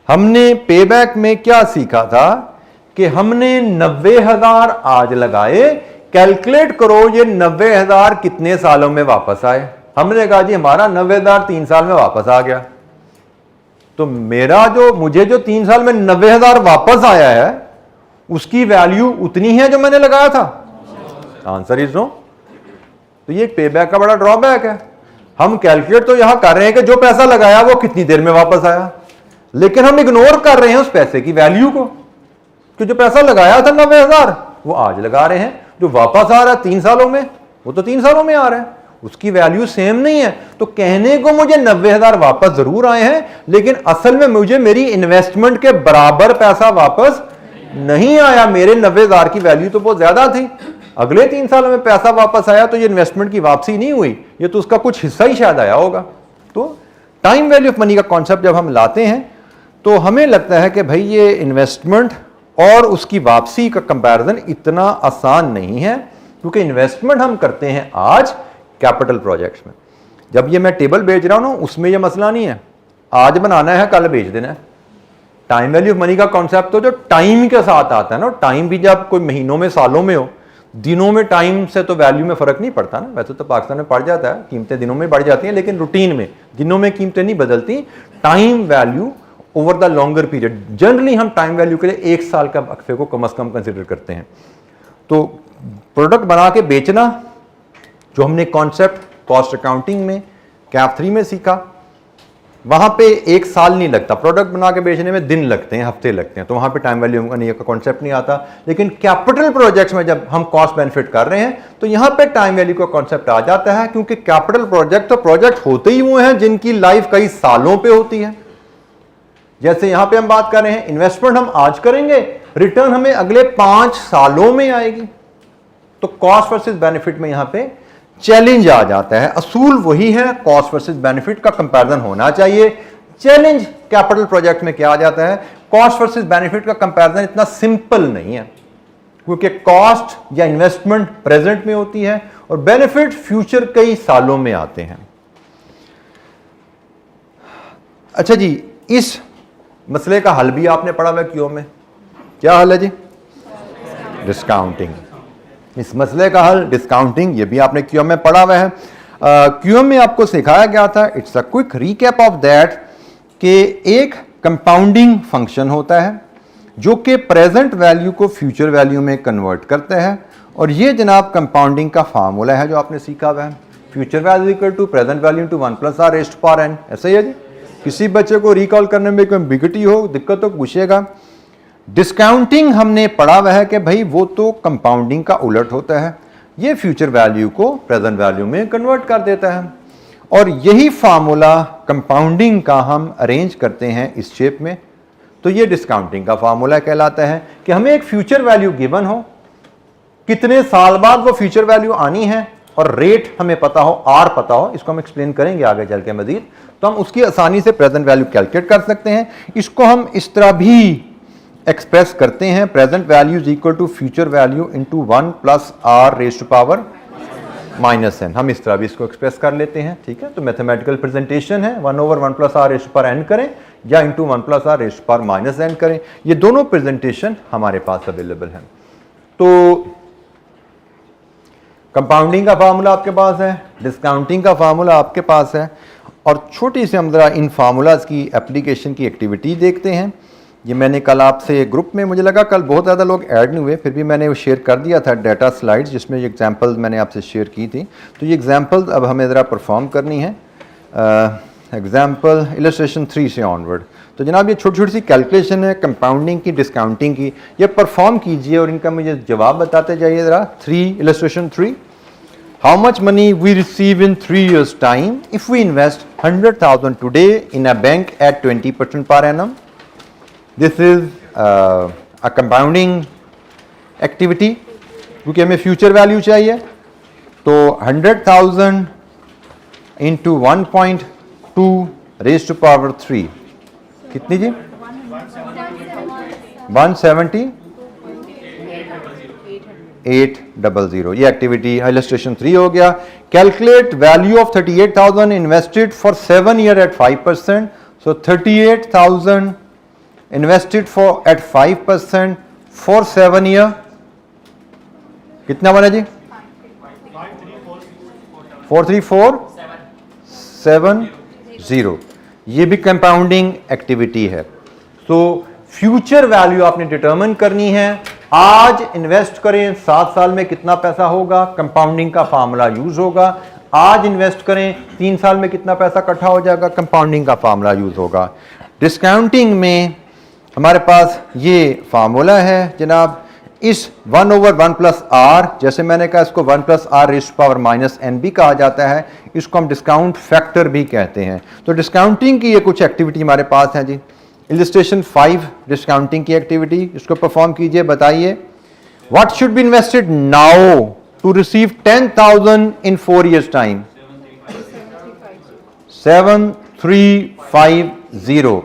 हमने पे बैक में क्या सीखा था कि हमने 90,000 आज लगाए, कैलकुलेट करो ये 90,000 कितने सालों में वापस आए। हमने कहा जी हमारा 90,000 3 साल में वापस आ गया, तो मुझे जो 3 साल में 90,000 वापस आया है उसकी वैल्यू उतनी है जो मैंने लगाया था? Answer is no. तो ये एक पेबैक का बड़ा ड्रॉबैक है। हम कैलकुलेट तो यहां कर रहे हैं कि जो पैसा लगाया वो कितनी देर में वापस आया, लेकिन हम इग्नोर कर रहे हैं उस पैसे की वैल्यू को, कि जो पैसा लगाया था 90,000 वो आज लगा रहे हैं, जो वापस आ रहा है 3 सालों में वो तो 3 सालों में आ रहा है, उसकी वैल्यू सेम नहीं है। तो कहने को मुझे 90,000 वापस जरूर आए हैं, लेकिन असल में मुझे मेरी इन्वेस्टमेंट के बराबर पैसा वापस नहीं आया। मेरे 90,000 की वैल्यू तो बहुत ज्यादा थी, अगले 3 सालों में पैसा वापस आया तो ये इन्वेस्टमेंट की वापसी नहीं हुई, ये तो उसका कुछ हिस्सा ही शायद आया होगा। तो टाइम वैल्यू ऑफ मनी का कॉन्सेप्ट जब हम लाते हैं तो हमें लगता है कि भाई ये इन्वेस्टमेंट और उसकी वापसी का कंपैरिजन इतना आसान नहीं है, क्योंकि इन्वेस्टमेंट हम करते हैं आज कैपिटल प्रोजेक्ट्स में। जब ये मैं टेबल बेच रहा हूं ना, उसमें ये मसला नहीं है आज बनाना है कल बेच देना है। टाइम वैल्यू ऑफ मनी का कॉन्सेप्ट तो जो टाइम के साथ आता है ना, टाइम भी जब कोई महीनों में सालों में हो, दिनों में टाइम से तो वैल्यू में फर्क नहीं पड़ता ना। वैसे तो पाकिस्तान में पड़ जाता है, कीमतें दिनों में बढ़ जाती हैं, लेकिन रूटीन में दिनों में कीमतें नहीं बदलती। Time value over the longer period, generally हम टाइम वैल्यू के लिए 1 साल का वक्फे को कम से कम कंसिडर करते हैं। तो प्रोडक्ट बना के बेचना जो हमने कॉन्सेप्ट कॉस्ट अकाउंटिंग में कैप 3 में सीखा, वहां पे 1 साल नहीं लगता, प्रोडक्ट बना के बेचने में दिन लगते हैं, हफ्ते लगते हैं, तो वहां पे टाइम वैल्यू मनी का कॉन्सेप्ट नहीं आता। लेकिन कैपिटल प्रोजेक्ट्स में जब हम कॉस्ट बेनिफिट कर रहे हैं तो यहां पे टाइम वैल्यू का कॉन्सेप्ट आ जाता है, क्योंकि कैपिटल प्रोजेक्ट तो प्रोजेक्ट होते ही वो हैं जिनकी लाइफ कई सालों पे होती है। जैसे यहां पे हम बात कर रहे हैं इन्वेस्टमेंट हम आज करेंगे, रिटर्न हमें अगले 5 सालों में आएगी। तो कॉस्ट वर्सेस बेनिफिट में यहां पे चैलेंज आ जाता है। असूल वही है, कॉस्ट वर्सेस बेनिफिट का कंपैरिजन होना चाहिए। चैलेंज कैपिटल प्रोजेक्ट में क्या आ जाता है, कॉस्ट वर्सेस बेनिफिट का कंपैरिजन इतना सिंपल नहीं है, क्योंकि कॉस्ट या इन्वेस्टमेंट प्रेजेंट में होती है और बेनिफिट फ्यूचर कई सालों में आते हैं। अच्छा जी, इस मसले का हल भी आपने पढ़ा हुआ है क्यूएम में। क्या हल है जी? डिस्काउंटिंग। इस मसले का हल डिस्काउंटिंग, ये भी आपने क्यूएम में पढ़ा हुआ है। क्यूएम में आपको सिखाया गया था, it's a quick recap of that, कि एक कंपाउंडिंग फंक्शन होता है जो कि प्रेजेंट वैल्यू को फ्यूचर वैल्यू में कन्वर्ट करता है, और ये जनाब कंपाउंडिंग का फार्मूला है जो आपने सीखा हुआ है। Future value equal to present value to 1 + r raised to power n। ऐसा ही है जी। किसी बच्चे को रिकॉल करने में कोई एम्बिग्युइटी हो, दिक्कत तो पूछेगा। डिस्काउंटिंग हमने पढ़ा हुआ है कि भाई वो तो कंपाउंडिंग का उलट होता है, ये फ्यूचर वैल्यू को प्रेजेंट वैल्यू में कन्वर्ट कर देता है, और यही फार्मूला कंपाउंडिंग का हम अरेंज करते हैं इस शेप में। तो ये डिस्काउंटिंग का फार्मूला कहलाता है कि हमें एक फ्यूचर वैल्यू गिवन हो, कितने साल बाद वो फ्यूचर वैल्यू आनी है, और रेट हमें पता हो, आर पता हो, इसको हम एक्सप्लेन करेंगे आगे चल के मजीद, तो हम उसकी आसानी से प्रेजेंट वैल्यू कैलकुलेट कर सकते हैं। इसको हम इस तरह भी एक्सप्रेस करते हैं, present value is equal to future value into 1 + r raised to power -n। हम इस तरह भी इसको एक्सप्रेस कर लेते हैं, ठीक है। तो मैथमेटिकल प्रेजेंटेशन है 1/1 + r raised to power n करें या into 1 + r raised to power -n करें, ये दोनों प्रेजेंटेशन हमारे पास अवेलेबल हैं। तो कंपाउंडिंग का फार्मूला आपके पास है, डिस्काउंटिंग का फार्मूला आपके पास है, और छोटी सी हम जरा इन फार्मूलाज की एप्लीकेशन की एक्टिविटी देखते हैं। ये मैंने कल आपसे ग्रुप में, मुझे लगा कल बहुत ज़्यादा लोग ऐड नहीं हुए, फिर भी मैंने वो शेयर कर दिया था डाटा स्लाइड्स जिसमें ये एग्जांपल्स मैंने आपसे शेयर की थी। तो ये एग्जांपल्स अब हमें ज़रा परफॉर्म करनी है। एग्जांपल इलस्ट्रेशन 3 से ऑनवर्ड। तो जनाब ये छोटी छोटी सी कैलकुलेशन है कंपाउंडिंग की, डिस्काउंटिंग की, ये परफॉर्म कीजिए और इनका मुझे जवाब बताते जाइए ज़रा। 3 illustration 3, how much money we receive in 3 years time if we invest 100,000 today in a bank at 20% per annum. This is a compounding activity, क्योंकि हमें फ्यूचर वैल्यू चाहिए। तो 100,000 इंटू 1.2 रेज़्ड टू पावर 3 कितनी जी? 170,800। ये एक्टिविटी इलस्ट्रेशन 3 हो गया। Calculate value of 38,000 invested for 7 year at 5%। So 38,000 invested for at 5% for 7 year, कितना बना जी? 434 0 ये भी कंपाउंडिंग एक्टिविटी है। तो फ्यूचर वैल्यू आपने डिटरमिन करनी है। आज इन्वेस्ट करें 7 साल में कितना पैसा होगा, कंपाउंडिंग का फार्मूला यूज होगा। आज इन्वेस्ट करें 3 साल में कितना पैसा इकट्ठा हो जाएगा, कंपाउंडिंग का फार्मूला यूज होगा। डिस्काउंटिंग में हमारे पास ये फार्मूला है जनाब, इस 1/1 + r, जैसे मैंने कहा इसको 1 + r⁻⁻ n भी कहा जाता है, इसको हम डिस्काउंट फैक्टर भी कहते हैं। तो डिस्काउंटिंग की ये कुछ एक्टिविटी हमारे पास है जी। इलस्ट्रेशन 5 डिस्काउंटिंग की एक्टिविटी, इसको परफॉर्म कीजिए, बताइए। What should be invested now to receive 10,000 in 4 years time? 7350।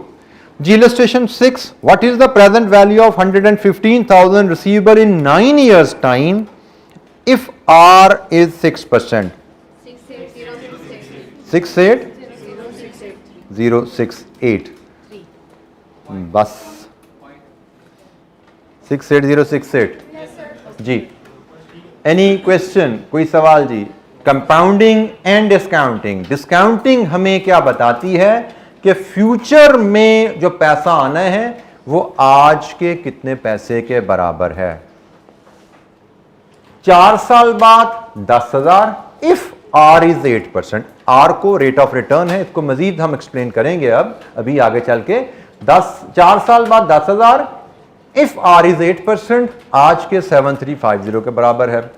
जी illustration 6, what is the present value of 115,000 receivable in 9 years time if R is 6%? 68068 बस 68068 जी। एनी क्वेश्चन, कोई सवाल जी? Compounding and discounting. डिस्काउंटिंग हमें क्या बताती है कि फ्यूचर में जो पैसा आना है वो आज के कितने पैसे के बराबर है। 4 साल बाद 10,000 इफ R is 8%। R को रेट ऑफ रिटर्न है, इसको मजीद हम एक्सप्लेन करेंगे अभी आगे चल के। 4 साल बाद 10,000 इफ R is 8%, आज के 7350 के बराबर है।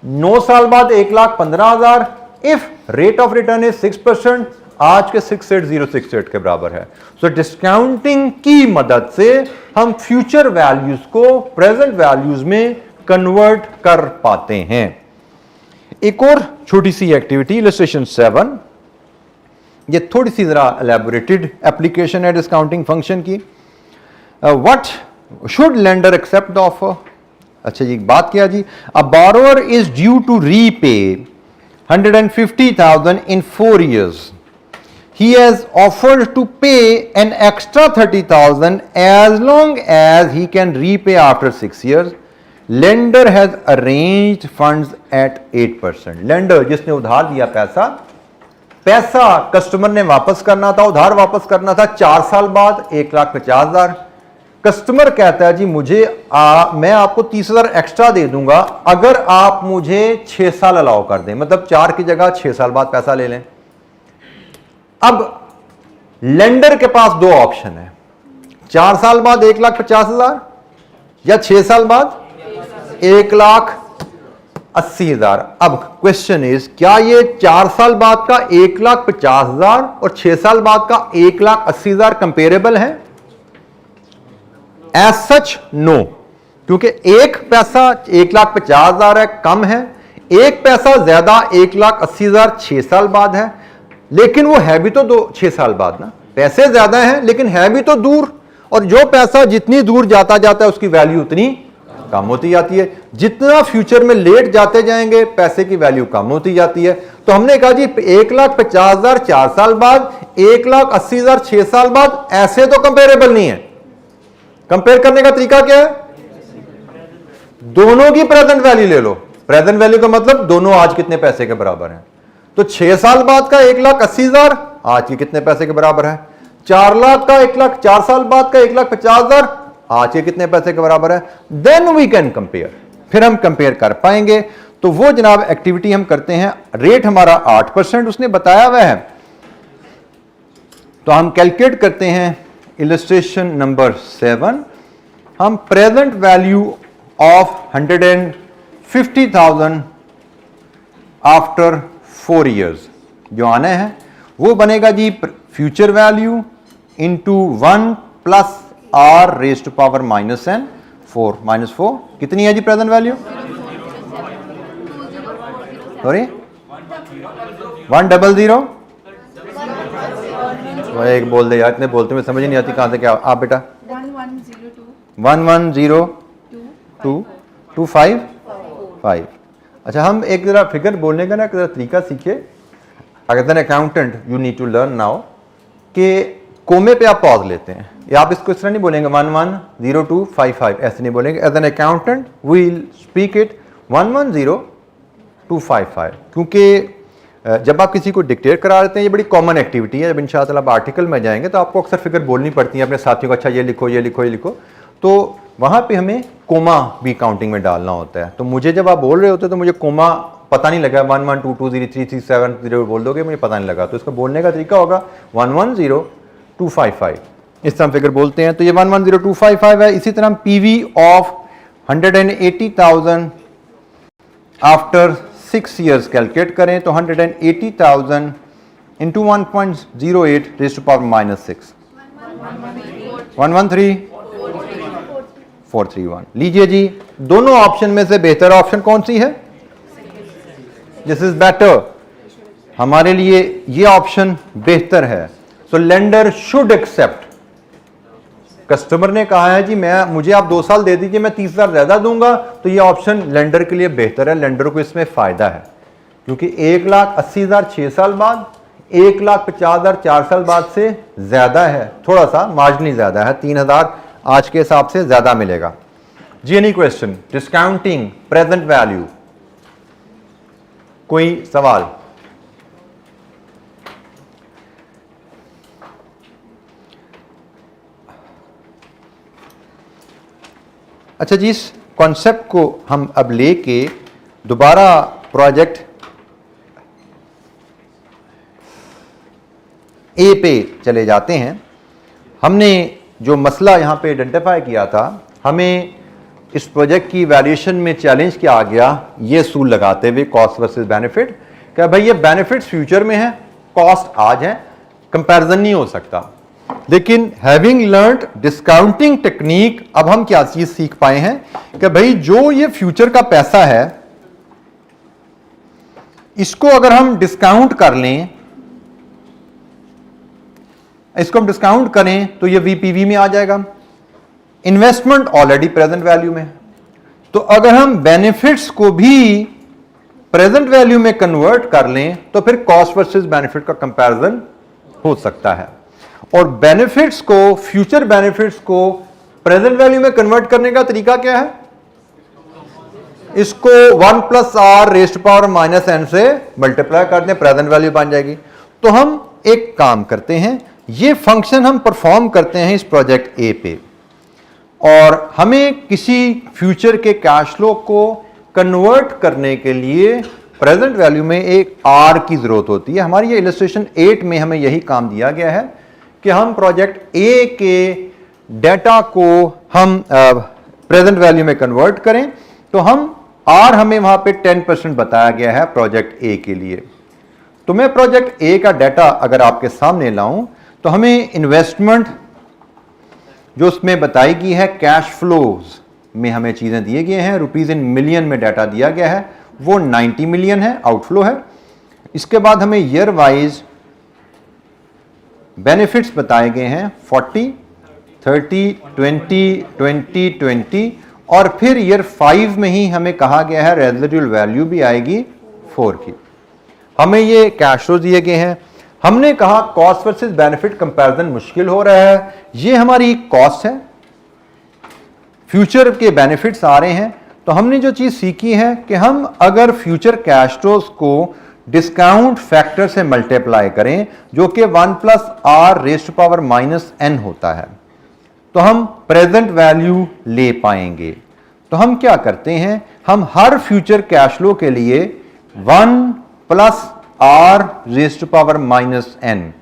9 साल बाद 1,15,000 if rate of return is 6%, आज के 68068 के बराबर है। सो डिस्काउंटिंग की मदद से हम फ्यूचर वैल्यूज को प्रेजेंट वैल्यूज में कन्वर्ट कर पाते हैं। एक और छोटी सी एक्टिविटी, इलस्ट्रेशन 7, ये थोड़ी सी जरा एलैबोरेटेड एप्लीकेशन है डिस्काउंटिंग फंक्शन की। What should lender accept the offer? अच्छा जी, बात किया जी, a borrower is due to repay 150,000 in 4 years. He has offered to pay an extra 30,000 as long as he can repay after 6 years. Lender has arranged funds at 8%. Lender जिसने उधार दिया पैसा customer ने वापस करना था, उधार वापस करना था 4 साल बाद 1,50,000। कस्टमर कहता है जी मैं आपको 30,000 एक्स्ट्रा दे दूंगा अगर आप मुझे 6 साल अलाउ कर दें, मतलब 4 की जगह 6 साल बाद पैसा ले लें। अब लेंडर के पास 2 ऑप्शन है, 4 साल बाद 1,50,000 या 6 साल बाद 1,80,000। अब क्वेश्चन इज, क्या ये 4 साल बाद का 1,50,000 और 6 साल बाद का 1,80,000 कंपेरेबल है? एज सच नो, क्योंकि एक पैसा 1,50,000 है, कम है, एक पैसा ज्यादा 1,80,000 6 साल बाद है, लेकिन वो है भी तो 6 साल बाद ना। पैसे ज्यादा हैं लेकिन है भी तो दूर, और जो पैसा जितनी दूर जाता जाता है उसकी वैल्यू उतनी कम होती जाती है। जितना फ्यूचर में लेट जाते जाएंगे पैसे की वैल्यू कम होती जाती है। तो हमने कहा जी 1,50,000 4 साल बाद, 1,80,000 6 साल बाद, ऐसे तो कंपेरेबल नहीं है। कंपेयर करने का तरीका क्या है? दोनों की प्रेजेंट वैल्यू ले लो। प्रेजेंट वैल्यू का मतलब दोनों आज कितने पैसे के बराबर हैं। तो 6 साल बाद का 1,80,000 आज के कितने पैसे के बराबर है? 4 लाख का 4 साल बाद का 1,50,000 आज के कितने पैसे के बराबर है? देन वी कैन कंपेयर, फिर हम कंपेयर कर पाएंगे। तो वो जनाब एक्टिविटी हम करते हैं। रेट हमारा 8% उसने बताया हुआ है, तो हम कैलकुलेट करते हैं। इलस्ट्रेशन नंबर 7, हम present value of 150,000 after 4 years जो आना है वो बनेगा जी फ्यूचर वैल्यू इंटू 1 + r⁻⁻n 4 -4 कितनी है जी प्रेजेंट वैल्यू? सॉरी 100। एक बोल दे यार, इतने बोलते हुए समझ नहीं आती कहां से क्या। आप बेटा 110225। अच्छा, हम एक जरा फिगर बोलने का ना एक तरीका सीखे। As an accountant you need to learn now कि कोमे पे आप पॉज लेते हैं, या आप इसको इस तरह नहीं बोलेंगे 110255, ऐसे नहीं बोलेंगे। As an accountant we will speak it 110255, क्योंकि जब आप किसी को डिक्टेट करा लेते हैं, ये बड़ी कॉमन एक्टिविटी है। जब इंशाअल्लाह आप आर्टिकल में जाएंगे तो आपको अक्सर फिगर बोलनी पड़ती है अपने साथियों को, अच्छा ये लिखो ये लिखो ये लिखो, तो वहाँ पे हमें कोमा भी काउंटिंग में डालना होता है। तो मुझे जब आप बोल रहे होते तो मुझे कोमा पता नहीं लगा, 1 1 2 2 0 3 3 7 0 बोल दोगे, मुझे पता नहीं लगा। तो इसका बोलने का तरीका होगा 1 1 0 2 5 5, इस तरह फिगर बोलते हैं। तो ये 1 1 0 2 5 5 है। इसी तरह PV of 180,000 after 6 years calculate करें तो 180,000 इंटू 1.08 रेज़ टू पावर -6, 113,431। लीजिए जी, दोनों ऑप्शन में से बेहतर ऑप्शन कौन सी है? दिस इज बेटर, हमारे लिए ये ऑप्शन बेहतर है। सो लेंडर शुड एक्सेप्ट। कस्टमर ने कहा है जी मुझे आप 2 साल दे दीजिए, मैं 30,000 ज्यादा दूंगा, तो ये ऑप्शन लेंडर के लिए बेहतर है। लेंडर को इसमें फायदा है क्योंकि 1,80,000 6 साल बाद, 1,50,000 4 साल बाद से ज्यादा है, थोड़ा सा मार्जिनली ज्यादा है, 3,000 आज के हिसाब से ज्यादा मिलेगा जी। Any question? Discounting present value, कोई सवाल? अच्छा जी, इस कॉन्सेप्ट को हम अब लेके दोबारा प्रोजेक्ट ए पे चले जाते हैं। हमने जो मसला यहाँ पे आइडेंटिफाई किया था, हमें इस प्रोजेक्ट की वैल्यूएशन में चैलेंज किया गया ये असूल लगाते हुए कॉस्ट वर्सेस बेनिफिट, क्या भाई ये बेनिफिट्स फ्यूचर में है, कॉस्ट आज है, कंपैरिजन नहीं हो सकता। लेकिन हैविंग लर्न्ड डिस्काउंटिंग टेक्निक, अब हम क्या चीज सीख पाए हैं कि भाई जो ये फ्यूचर का पैसा है इसको अगर हम डिस्काउंट कर लें, इसको हम डिस्काउंट करें तो ये वीपीवी में आ जाएगा। इन्वेस्टमेंट ऑलरेडी प्रेजेंट वैल्यू में, तो अगर हम बेनिफिट्स को भी प्रेजेंट वैल्यू में कन्वर्ट कर लें तो फिर कॉस्ट वर्सेस बेनिफिट का कंपैरिजन हो सकता है। और बेनिफिट्स को, फ्यूचर बेनिफिट्स को प्रेजेंट वैल्यू में कन्वर्ट करने का तरीका क्या है? इसको 1 + r raise to power -n से मल्टीप्लाई कर दें, प्रेजेंट वैल्यू बन जाएगी। तो हम एक काम करते हैं, ये फंक्शन हम परफॉर्म करते हैं इस प्रोजेक्ट ए पे, और हमें किसी फ्यूचर के कैश फ्लो को कन्वर्ट करने के लिए प्रेजेंट वैल्यू में एक r की जरूरत होती है। हमारी ये इलस्ट्रेशन 8 में हमें यही काम दिया गया है कि हम प्रोजेक्ट ए के डेटा को हम प्रेजेंट वैल्यू में कन्वर्ट करें। तो हम आर हमें वहां पे 10% बताया गया है प्रोजेक्ट ए के लिए। तो मैं प्रोजेक्ट ए का डाटा अगर आपके सामने लाऊं तो हमें इन्वेस्टमेंट जो उसमें बताई गई है, कैश फ्लोज में हमें चीजें दिए गए हैं, रुपीज इन मिलियन में डाटा दिया गया है, वो 90 मिलियन है, आउटफ्लो है। इसके बाद हमें ईयर वाइज बेनिफिट्स बताए गए हैं 40, 30, 20, 20, 20, और फिर ईयर 5 में ही हमें कहा गया है रेजिडुअल वैल्यू भी आएगी 4 की। हमें ये कैश फ्लो दिए गए हैं। हमने कहा कॉस्ट वर्सेस बेनिफिट कंपैरिजन मुश्किल हो रहा है, ये हमारी कॉस्ट है, फ्यूचर के बेनिफिट्स आ रहे हैं। तो हमने जो चीज सीखी है कि हम अगर फ्यूचर कैश फ्लोज को डिस्काउंट फैक्टर से मल्टीप्लाई करें जो कि 1 + r raise to power -n होता है, तो हम प्रेजेंट वैल्यू ले पाएंगे। तो हम क्या करते हैं, हम हर फ्यूचर कैश फ्लो के लिए 1 + r raise to power -n,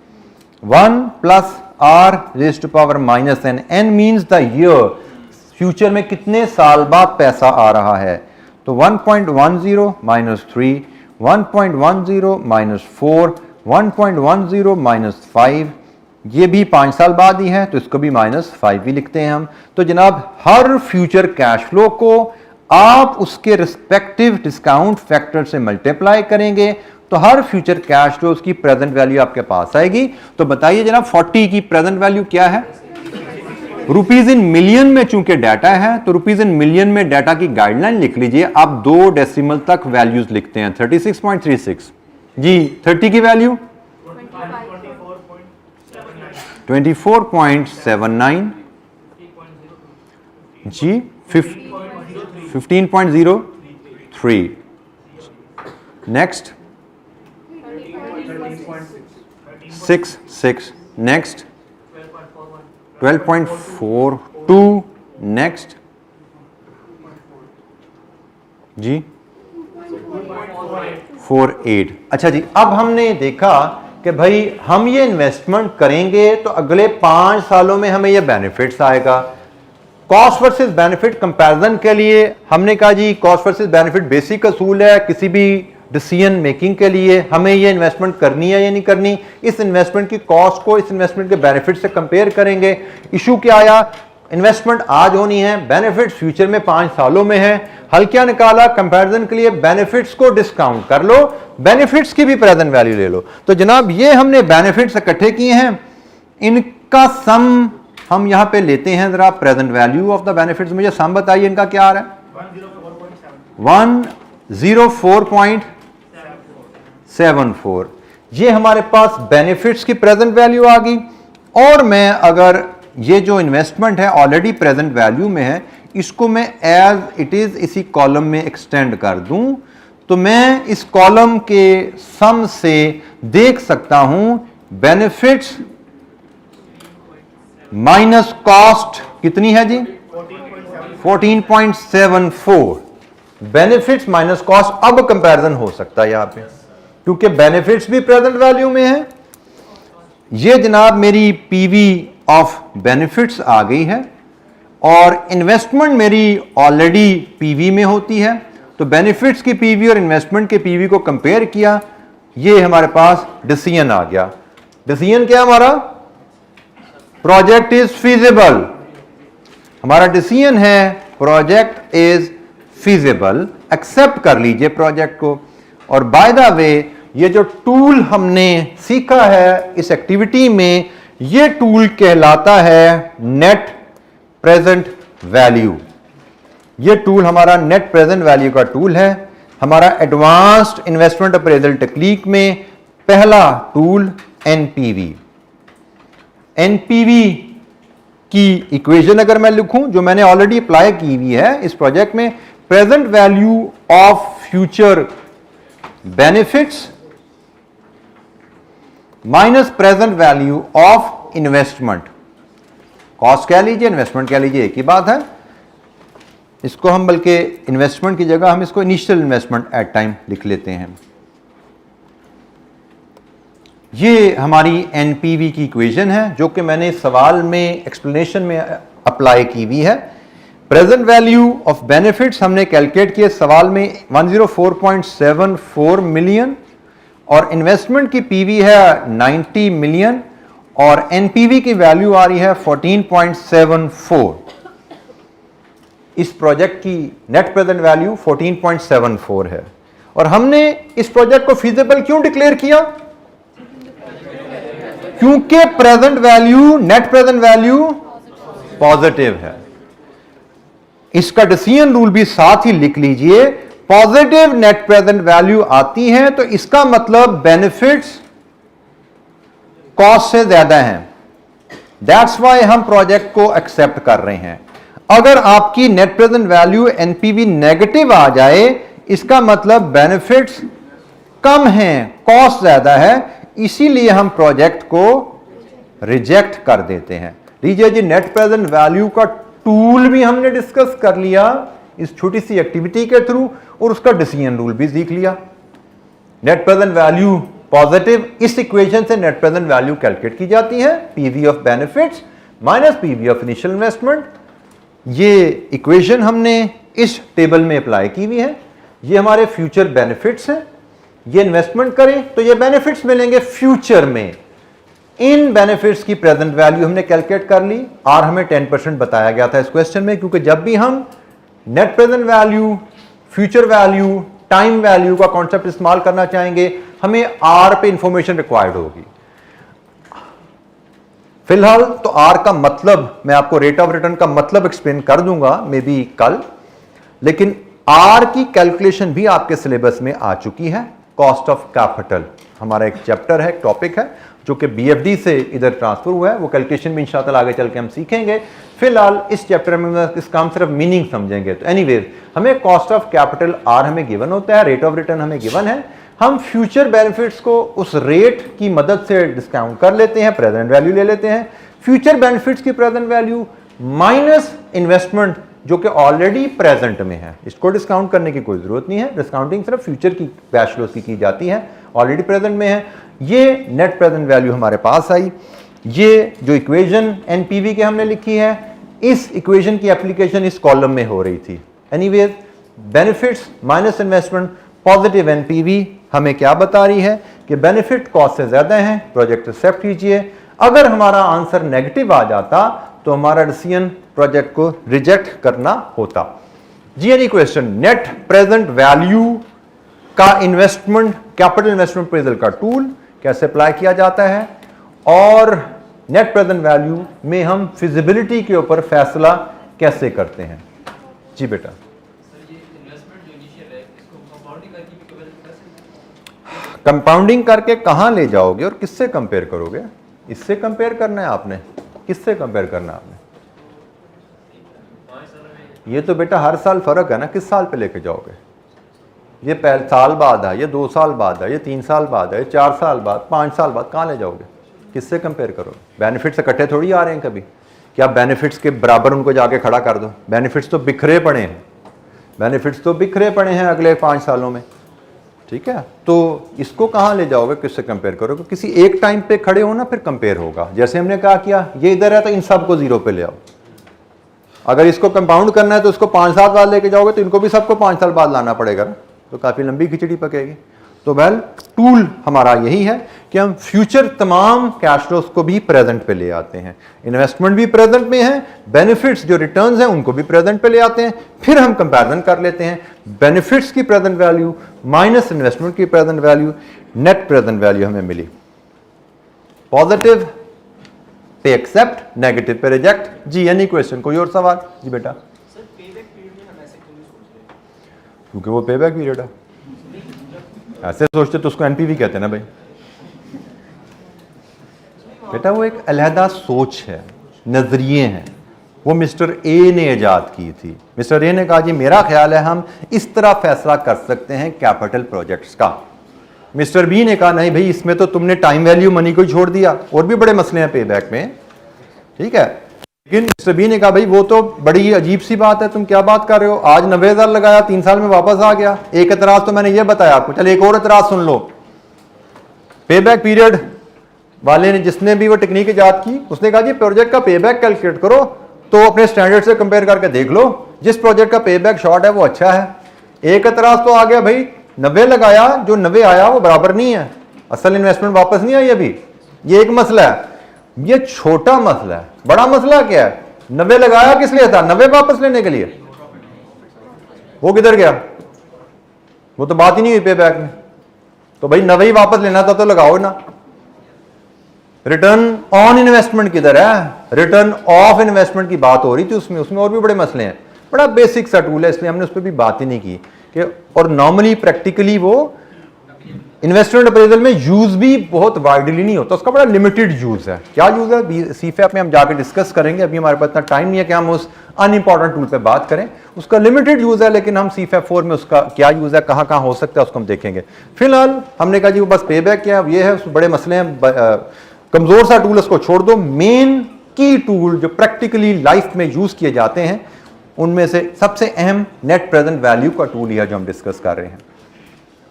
1 + r raise to power -n, n means the year, future में कितने साल बाद पैसा आ रहा है। तो 1.10 - 3, 1.10 - 4, 1.10 - 5, ये भी 5 साल बाद ही है तो इसको भी -5 भी लिखते हैं हम। तो जनाब हर फ्यूचर कैश फ्लो को आप उसके रिस्पेक्टिव डिस्काउंट फैक्टर से मल्टीप्लाई करेंगे तो हर फ्यूचर कैश फ्लो उसकी प्रेजेंट वैल्यू आपके पास आएगी। तो बताइए जनाब 40 की प्रेजेंट वैल्यू क्या है? रुपीज इन मिलियन में चूंकि डाटा है तो रुपीज इन मिलियन में डाटा की गाइडलाइन लिख लीजिए। आप 2 डेसिमल तक वैल्यूज लिखते हैं, 36.36 जी। 30 की वैल्यू 24.79 जी, 15.03 नेक्स्ट 12.66 नेक्स्ट 12.42 नेक्स्ट जी 48। अच्छा जी, अब हमने देखा कि भाई हम ये इन्वेस्टमेंट करेंगे तो अगले 5 सालों में हमें ये बेनिफिट्स आएगा। कॉस्ट वर्सेस बेनिफिट कंपैरिजन के लिए हमने कहा जी कॉस्ट वर्सेस बेनिफिट बेसिक असूल है किसी भी डिसीजन मेकिंग के लिए। हमें ये इन्वेस्टमेंट करनी है या नहीं करनी, इस इन्वेस्टमेंट की कॉस्ट को इस इन्वेस्टमेंट के बेनिफिट से कंपेयर करेंगे। इशू क्या आया, इन्वेस्टमेंट आज होनी है, बेनिफिट्स फ्यूचर में 5 सालों में है। हल क्या निकाला, कंपैरिजन के लिए बेनिफिट्स को डिस्काउंट कर लो, बेनिफिट्स की भी प्रेजेंट वैल्यू ले लो। तो जनाब ये हमने बेनिफिट्स इकट्ठे किए हैं, इनका सम हम यहां पे लेते हैं। जरा present value of the benefits, मुझे सम बताइए इनका क्या आ रहा है। 104.74। ये हमारे पास बेनिफिट्स की प्रेजेंट वैल्यू आ गई। और मैं अगर ये जो इन्वेस्टमेंट है ऑलरेडी प्रेजेंट वैल्यू में है, इसको मैं एज इट इज इसी कॉलम में एक्सटेंड कर दूं तो मैं इस कॉलम के सम से देख सकता हूं बेनिफिट्स माइनस कॉस्ट कितनी है जी 14.74। बेनिफिट्स माइनस कॉस्ट, अब कंपैरिजन हो सकता है यहां पे क्योंकि बेनिफिट्स भी प्रेजेंट वैल्यू में है। ये जनाब मेरी पीवी ऑफ बेनिफिट्स आ गई है और इन्वेस्टमेंट मेरी ऑलरेडी पीवी में होती है। तो बेनिफिट्स की पीवी और इन्वेस्टमेंट के पीवी को कंपेयर किया, ये हमारे पास डिसीजन आ गया। डिसीजन क्या हमारा, प्रोजेक्ट इज फीजिबल। हमारा डिसीजन है प्रोजेक्ट इज फीजिबल, एक्सेप्ट कर लीजिए प्रोजेक्ट को। और बाय द वे ये जो टूल हमने सीखा है इस एक्टिविटी में, ये टूल कहलाता है नेट प्रेजेंट वैल्यू। ये टूल हमारा नेट प्रेजेंट वैल्यू का टूल है। हमारा एडवांस्ड इन्वेस्टमेंट अप्रेजल टेक्निक में पहला टूल एनपीवी। एनपीवी की इक्वेशन अगर मैं लिखूं जो मैंने ऑलरेडी अप्लाई की हुई है इस प्रोजेक्ट में, present value of future benefits minus present value of investment. Cost कह लीजिए इन्वेस्टमेंट कह लीजिए एक ही बात है। इसको हम बल्कि इन्वेस्टमेंट की जगह हम इसको इनिशियल इन्वेस्टमेंट एट टाइम लिख लेते हैं। ये हमारी एनपीवी की इक्वेशन है जो कि मैंने सवाल में एक्सप्लेनेशन में अप्लाई की हुई है। प्रेजेंट वैल्यू ऑफ बेनिफिट्स हमने कैलकुलेट किए सवाल में 104.74 मिलियन और इन्वेस्टमेंट की पीवी है 90 मिलियन और एनपीवी की वैल्यू आ रही है 14.74। इस प्रोजेक्ट की नेट प्रेजेंट वैल्यू 14.74 है। और हमने इस प्रोजेक्ट को फीजिबल क्यों डिक्लेयर किया, क्योंकि present value net present value positive है। इसका डिसीजन रूल भी साथ ही लिख लीजिए, पॉजिटिव नेट प्रेजेंट वैल्यू आती है तो इसका मतलब बेनिफिट्स कॉस्ट से ज्यादा हैं। दैट्स वाई हम प्रोजेक्ट को एक्सेप्ट कर रहे हैं। अगर आपकी net present value NPV negative आ जाए इसका मतलब बेनिफिट्स कम हैं, कॉस्ट ज्यादा है, इसीलिए हम प्रोजेक्ट को रिजेक्ट कर देते हैं। लीजिए जी, नेट प्रेजेंट वैल्यू का टूल भी हमने डिस्कस कर लिया इस छोटी सी एक्टिविटी के थ्रू और उसका डिसीजन रूल भी सीख लिया। नेट प्रेजेंट वैल्यू पॉजिटिव, इस इक्वेशन से नेट प्रेजेंट वैल्यू कैलकुलेट की जाती है, PV of benefits minus PV of initial investment. ये इक्वेशन हमने इस टेबल में अप्लाई की हुई है। ये हमारे फ्यूचर बेनिफिट्स हैं, ये इन्वेस्टमेंट करें तो ये बेनिफिट्स मिलेंगे फ्यूचर में। इन बेनिफिट्स की प्रेजेंट वैल्यू हमने कैलकुलेट कर ली और हमें 10% बताया गया था इस क्वेश्चन में, क्योंकि जब भी हम net present value, future value, time value का कॉन्सेप्ट इस्तेमाल करना चाहेंगे हमें आर पे इंफॉर्मेशन रिक्वायर्ड होगी। फिलहाल तो आर का मतलब मैं आपको रेट ऑफ रिटर्न का मतलब एक्सप्लेन कर दूंगा मे बी कल, लेकिन आर की कैलकुलेशन भी आपके सिलेबस में आ चुकी है। कॉस्ट ऑफ कैपिटल हमारा एक चैप्टर है, एक टॉपिक है जो कि बीएफडी से इधर ट्रांसफर हुआ है। वो कैलकुलेशन भी इंशाअल्लाह आगे चल के हम सीखेंगे। फिलहाल इस चैप्टर में इसका हम सिर्फ मीनिंग समझेंगे। तो एनीवेज हमें कॉस्ट ऑफ कैपिटल आर हमें गिवन होता है, रेट ऑफ रिटर्न हमें गिवन है। हम फ्यूचर बेनिफिट्स को उस रेट की मदद से डिस्काउंट कर लेते हैं, प्रेजेंट वैल्यू ले लेते हैं। फ्यूचर बेनिफिट्स की प्रेजेंट वैल्यू माइनस इन्वेस्टमेंट जो कि ऑलरेडी प्रेजेंट में है, इसको डिस्काउंट करने की कोई जरूरत नहीं है। डिस्काउंटिंग सिर्फ फ्यूचर की कैश फ्लोज की जाती है, ऑलरेडी प्रेजेंट में है। ये नेट प्रेजेंट वैल्यू हमारे पास आई। ये जो इक्वेशन एनपीवी के हमने लिखी है, इस इक्वेशन की एप्लीकेशन इस कॉलम में हो रही थी। Anyways, benefits minus investment positive NPV हमें क्या बता रही है कि बेनिफिट कॉस्ट से ज्यादा है, प्रोजेक्ट एक्सेप्ट कीजिए। अगर हमारा आंसर नेगेटिव आ जाता तो हमारा डिसीजन प्रोजेक्ट को रिजेक्ट करना होता। जी any question, net present value का इन्वेस्टमेंट कैपिटल इन्वेस्टमेंट अप्रेजल का टूल कैसे अप्लाई किया जाता है, और नेट प्रेजेंट वैल्यू में हम फिजिबिलिटी के ऊपर फैसला कैसे करते हैं। जी बेटा, कंपाउंडिंग करके कहां ले जाओगे और किससे कंपेयर करोगे? इससे कंपेयर करना है आपने, किससे कंपेयर करना है आपने? ये तो बेटा हर साल फर्क है ना, किस साल पे लेके जाओगे? ये पहले साल बाद है, ये 2 साल बाद है, ये 3 साल बाद है, ये 4 साल बाद, 5 साल बाद, कहाँ ले जाओगे? किससे कंपेयर करोगे? बेनिफिट्स इकट्ठे थोड़ी आ रहे हैं कभी, क्या बेनिफिट्स के बराबर उनको जाके खड़ा कर दो? बेनिफिट्स तो बिखरे पड़े हैं, बेनिफिट्स तो बिखरे पड़े हैं अगले 5 सालों में, ठीक है? तो इसको कहाँ ले जाओगे, किससे कंपेयर करोगे? किसी एक टाइम पे खड़े हो ना, फिर कंपेयर होगा। जैसे हमने कहा किया, ये इधर है तो इन सबको 0 पे ले आओ। अगर इसको कंपाउंड करना है तो उसको 5 साल बाद लेके जाओगे तो इनको भी सबको 5 साल बाद लाना पड़ेगा ना, तो काफी लंबी खिचड़ी पकेगी। तो वेल, टूल हमारा यही है कि हम फ्यूचर तमाम कैश फ्लोस को भी प्रेजेंट पे ले आते हैं। इन्वेस्टमेंट भी प्रेजेंट में है, बेनिफिट्स जो रिटर्न्स हैं उनको भी प्रेजेंट पे ले आते हैं, फिर हम कंपैरिजन कर लेते हैं। बेनिफिट्स की प्रेजेंट वैल्यू माइनस इन्वेस्टमेंट की present value, net present value हमें मिली। पॉजिटिव पे एक्सेप्ट, नेगेटिव पे रिजेक्ट। जी एनी क्वेश्चन, कोई और सवाल? जी बेटा। सर पेबैक पीरियड में हम ऐसे क्यों नहीं सोच रहे? क्योंकि वो पेबैक पीरियड है, ऐसे सोचते तो उसको एनपीवी कहते हैं ना भाई। बेटा वो एक अलहदा सोच है, नजरिए हैं, वो मिस्टर ए ने इजाद की थी। मिस्टर ए ने कहा जी मेरा ख्याल है हम इस तरह फैसला कर सकते हैं कैपिटल प्रोजेक्ट्स का। मिस्टर बी ने कहा नहीं भाई, इसमें तो तुमने टाइम वैल्यू मनी को छोड़ दिया, और भी बड़े मसले हैं पेबैक में, ठीक है। लेकिन मिस्टर बी ने कहा भाई वो तो बड़ी अजीब सी बात है, तुम क्या बात कर रहे हो, आज 90,000 लगाया 3 साल में वापस आ गया। एक एतराज तो मैंने ये बताया आपको, चल एक और एतराज सुन लो। पेबैक पीरियड वाले ने, जिसने भी वो टेक्निक इजाद की, उसने कहा जी प्रोजेक्ट का पेबैक कैलकुलेट करो तो अपने स्टैंडर्ड से कंपेयर करके देख लो, जिस प्रोजेक्ट का पेबैक शॉर्ट है वो अच्छा है। एक एतराज तो आ गया भाई, 90 लगाया, जो 90 आया वो बराबर नहीं है, असल इन्वेस्टमेंट वापस नहीं आई अभी। ये एक मसला है, ये छोटा मसला है। बड़ा मसला क्या है? 90 लगाया किस लिए था? 90 वापस लेने के लिए। वो किधर गया? वो तो बात ही नहीं हुई पेबैक में। तो भाई 90 ही वापस लेना था तो लगाओ ना। रिटर्न ऑन इन्वेस्टमेंट किधर है? रिटर्न ऑफ इन्वेस्टमेंट की बात हो रही थी उसमें और भी बड़े मसले हैं। बड़ा बेसिक सा टूल है, इसलिए हमने उस पर भी बात ही नहीं की कि, और नॉर्मली प्रैक्टिकली वो इन्वेस्टमेंट अप्रेजल में यूज भी बहुत वाइडली नहीं होता, उसका बड़ा लिमिटेड यूज है। क्या यूज है सीफैप में हम जाकर डिस्कस करेंगे, अभी हमारे पास इतना टाइम नहीं है कि हम उस अनइंपॉर्टेंट टूल पे बात करें। उसका लिमिटेड यूज है, लेकिन हम सीफैप 4 में उसका क्या यूज है, कहाँ कहाँ हो सकता है, उसको हम देखेंगे। फिलहाल हमने कहा जी वो बस पेबैक क्या है, ये है, बड़े मसले हैं, कमजोर सा टूल, उसको छोड़ दो। मेन की टूल जो प्रैक्टिकली लाइफ में यूज किए जाते हैं, उनमें से सबसे अहम नेट प्रेजेंट वैल्यू का टूल ही है जो हम डिस्कस कर रहे हैं।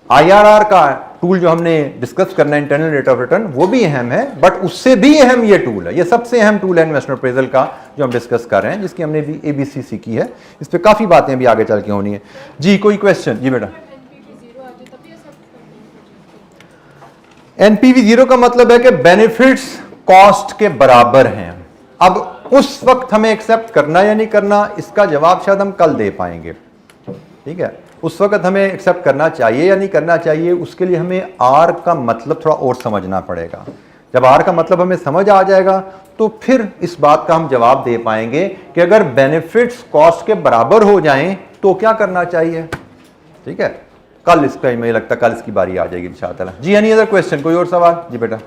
IRR का टूल जो हमने डिस्कस करना है, इंटरनल रेट ऑफ रिटर्न, वो भी अहम है, बट उससे भी अहम ये टूल है। ये सबसे अहम टूल है इन्वेस्टमेंट अप्रेजल का जो हम डिस्कस कर रहे हैं, जिसकी हमने भी ABC सीखी है। इस पे काफी बातें भी आगे चल के होनी है। जी कोई क्वेश्चन? जी बेटा। NPV 0 का मतलब है कि बेनिफिट्स कॉस्ट के बराबर हैं। अब उस वक्त हमें एक्सेप्ट करना या नहीं करना, इसका जवाब शायद हम कल दे पाएंगे, ठीक है। उस वक्त हमें एक्सेप्ट करना चाहिए या नहीं करना चाहिए, उसके लिए हमें R का मतलब थोड़ा और समझना पड़ेगा। जब R का मतलब हमें समझ आ जाएगा तो फिर इस बात का हम जवाब दे पाएंगे कि अगर बेनिफिट्स कॉस्ट के बराबर हो जाएं तो क्या करना चाहिए, ठीक है। कल इसका मुझे लगता है कल इसकी बारी आ जाएगी इंशाअल्लाह। जी एनी अदर क्वेश्चन, कोई और सवाल? जी बेटा।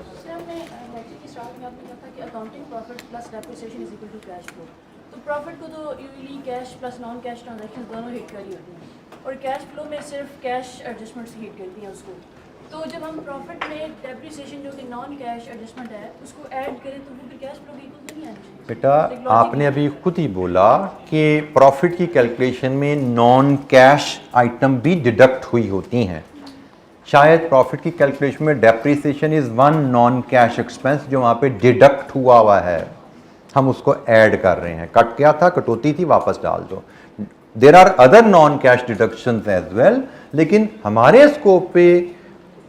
प्रॉफिट को तो usually cash plus non cash transaction दोनों हिट कर ही होती हैं, और कैश फ्लो में सिर्फ कैश एडजस्टमेंट्स हिट करती हैं उसको। तो जब हम प्रॉफिट में डेप्रिसिएशन जो कि नॉन कैश एडजस्टमेंट है उसको ऐड करें तो वो फिर कैश फ्लो की इक्वल तो नहीं आनी चाहिए? बेटा Like logic आपने अभी खुद ही बोला कि प्रॉफिट की कैलकुलेशन में नॉन कैश आइटम भी डिडक्ट हुई होती हैं। शायद प्रॉफिट की कैलकुलेशन में depreciation is one non cash expense जो वहाँ पे डिडक्ट हुआ है, हम उसको ऐड कर रहे हैं। कट क्या था, कटौती थी, वापस डाल दो। There are other non cash deductions as well, लेकिन हमारे स्कोप पे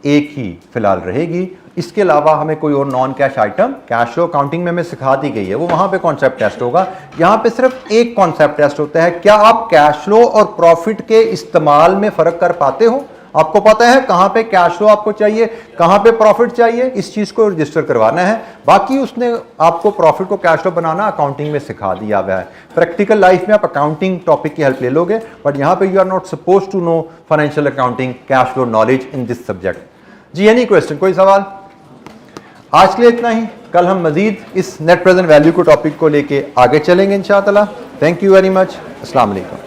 एक ही फिलहाल रहेगी। इसके अलावा हमें कोई और non cash item cash flow accounting में हमें सिखा दी गई है, वो वहां पे कॉन्सेप्ट टेस्ट होगा। यहां पे सिर्फ एक कॉन्सेप्ट टेस्ट होता है, क्या आप कैश फ्लो और प्रॉफिट के इस्तेमाल में फर्क कर पाते हो? आपको पता है कहां पे कैश फ्लो आपको चाहिए, कहां पे प्रॉफिट चाहिए, इस चीज को रजिस्टर करवाना है। बाकी उसने आपको प्रॉफिट को कैश फ्लो बनाना अकाउंटिंग में सिखा दिया हुआ है। प्रैक्टिकल लाइफ में आप अकाउंटिंग टॉपिक की हेल्प ले लोगे, बट यहां पे you are not suppose to know financial accounting cash flow knowledge in this subject. जी एनी क्वेश्चन, कोई सवाल? आज के लिए इतना ही। कल हम मजीद इस नेट प्रेजेंट वैल्यू को टॉपिक को लेके आगे चलेंगे इंशाअल्लाह। Thank you very much. अस्सलाम वालेकुम।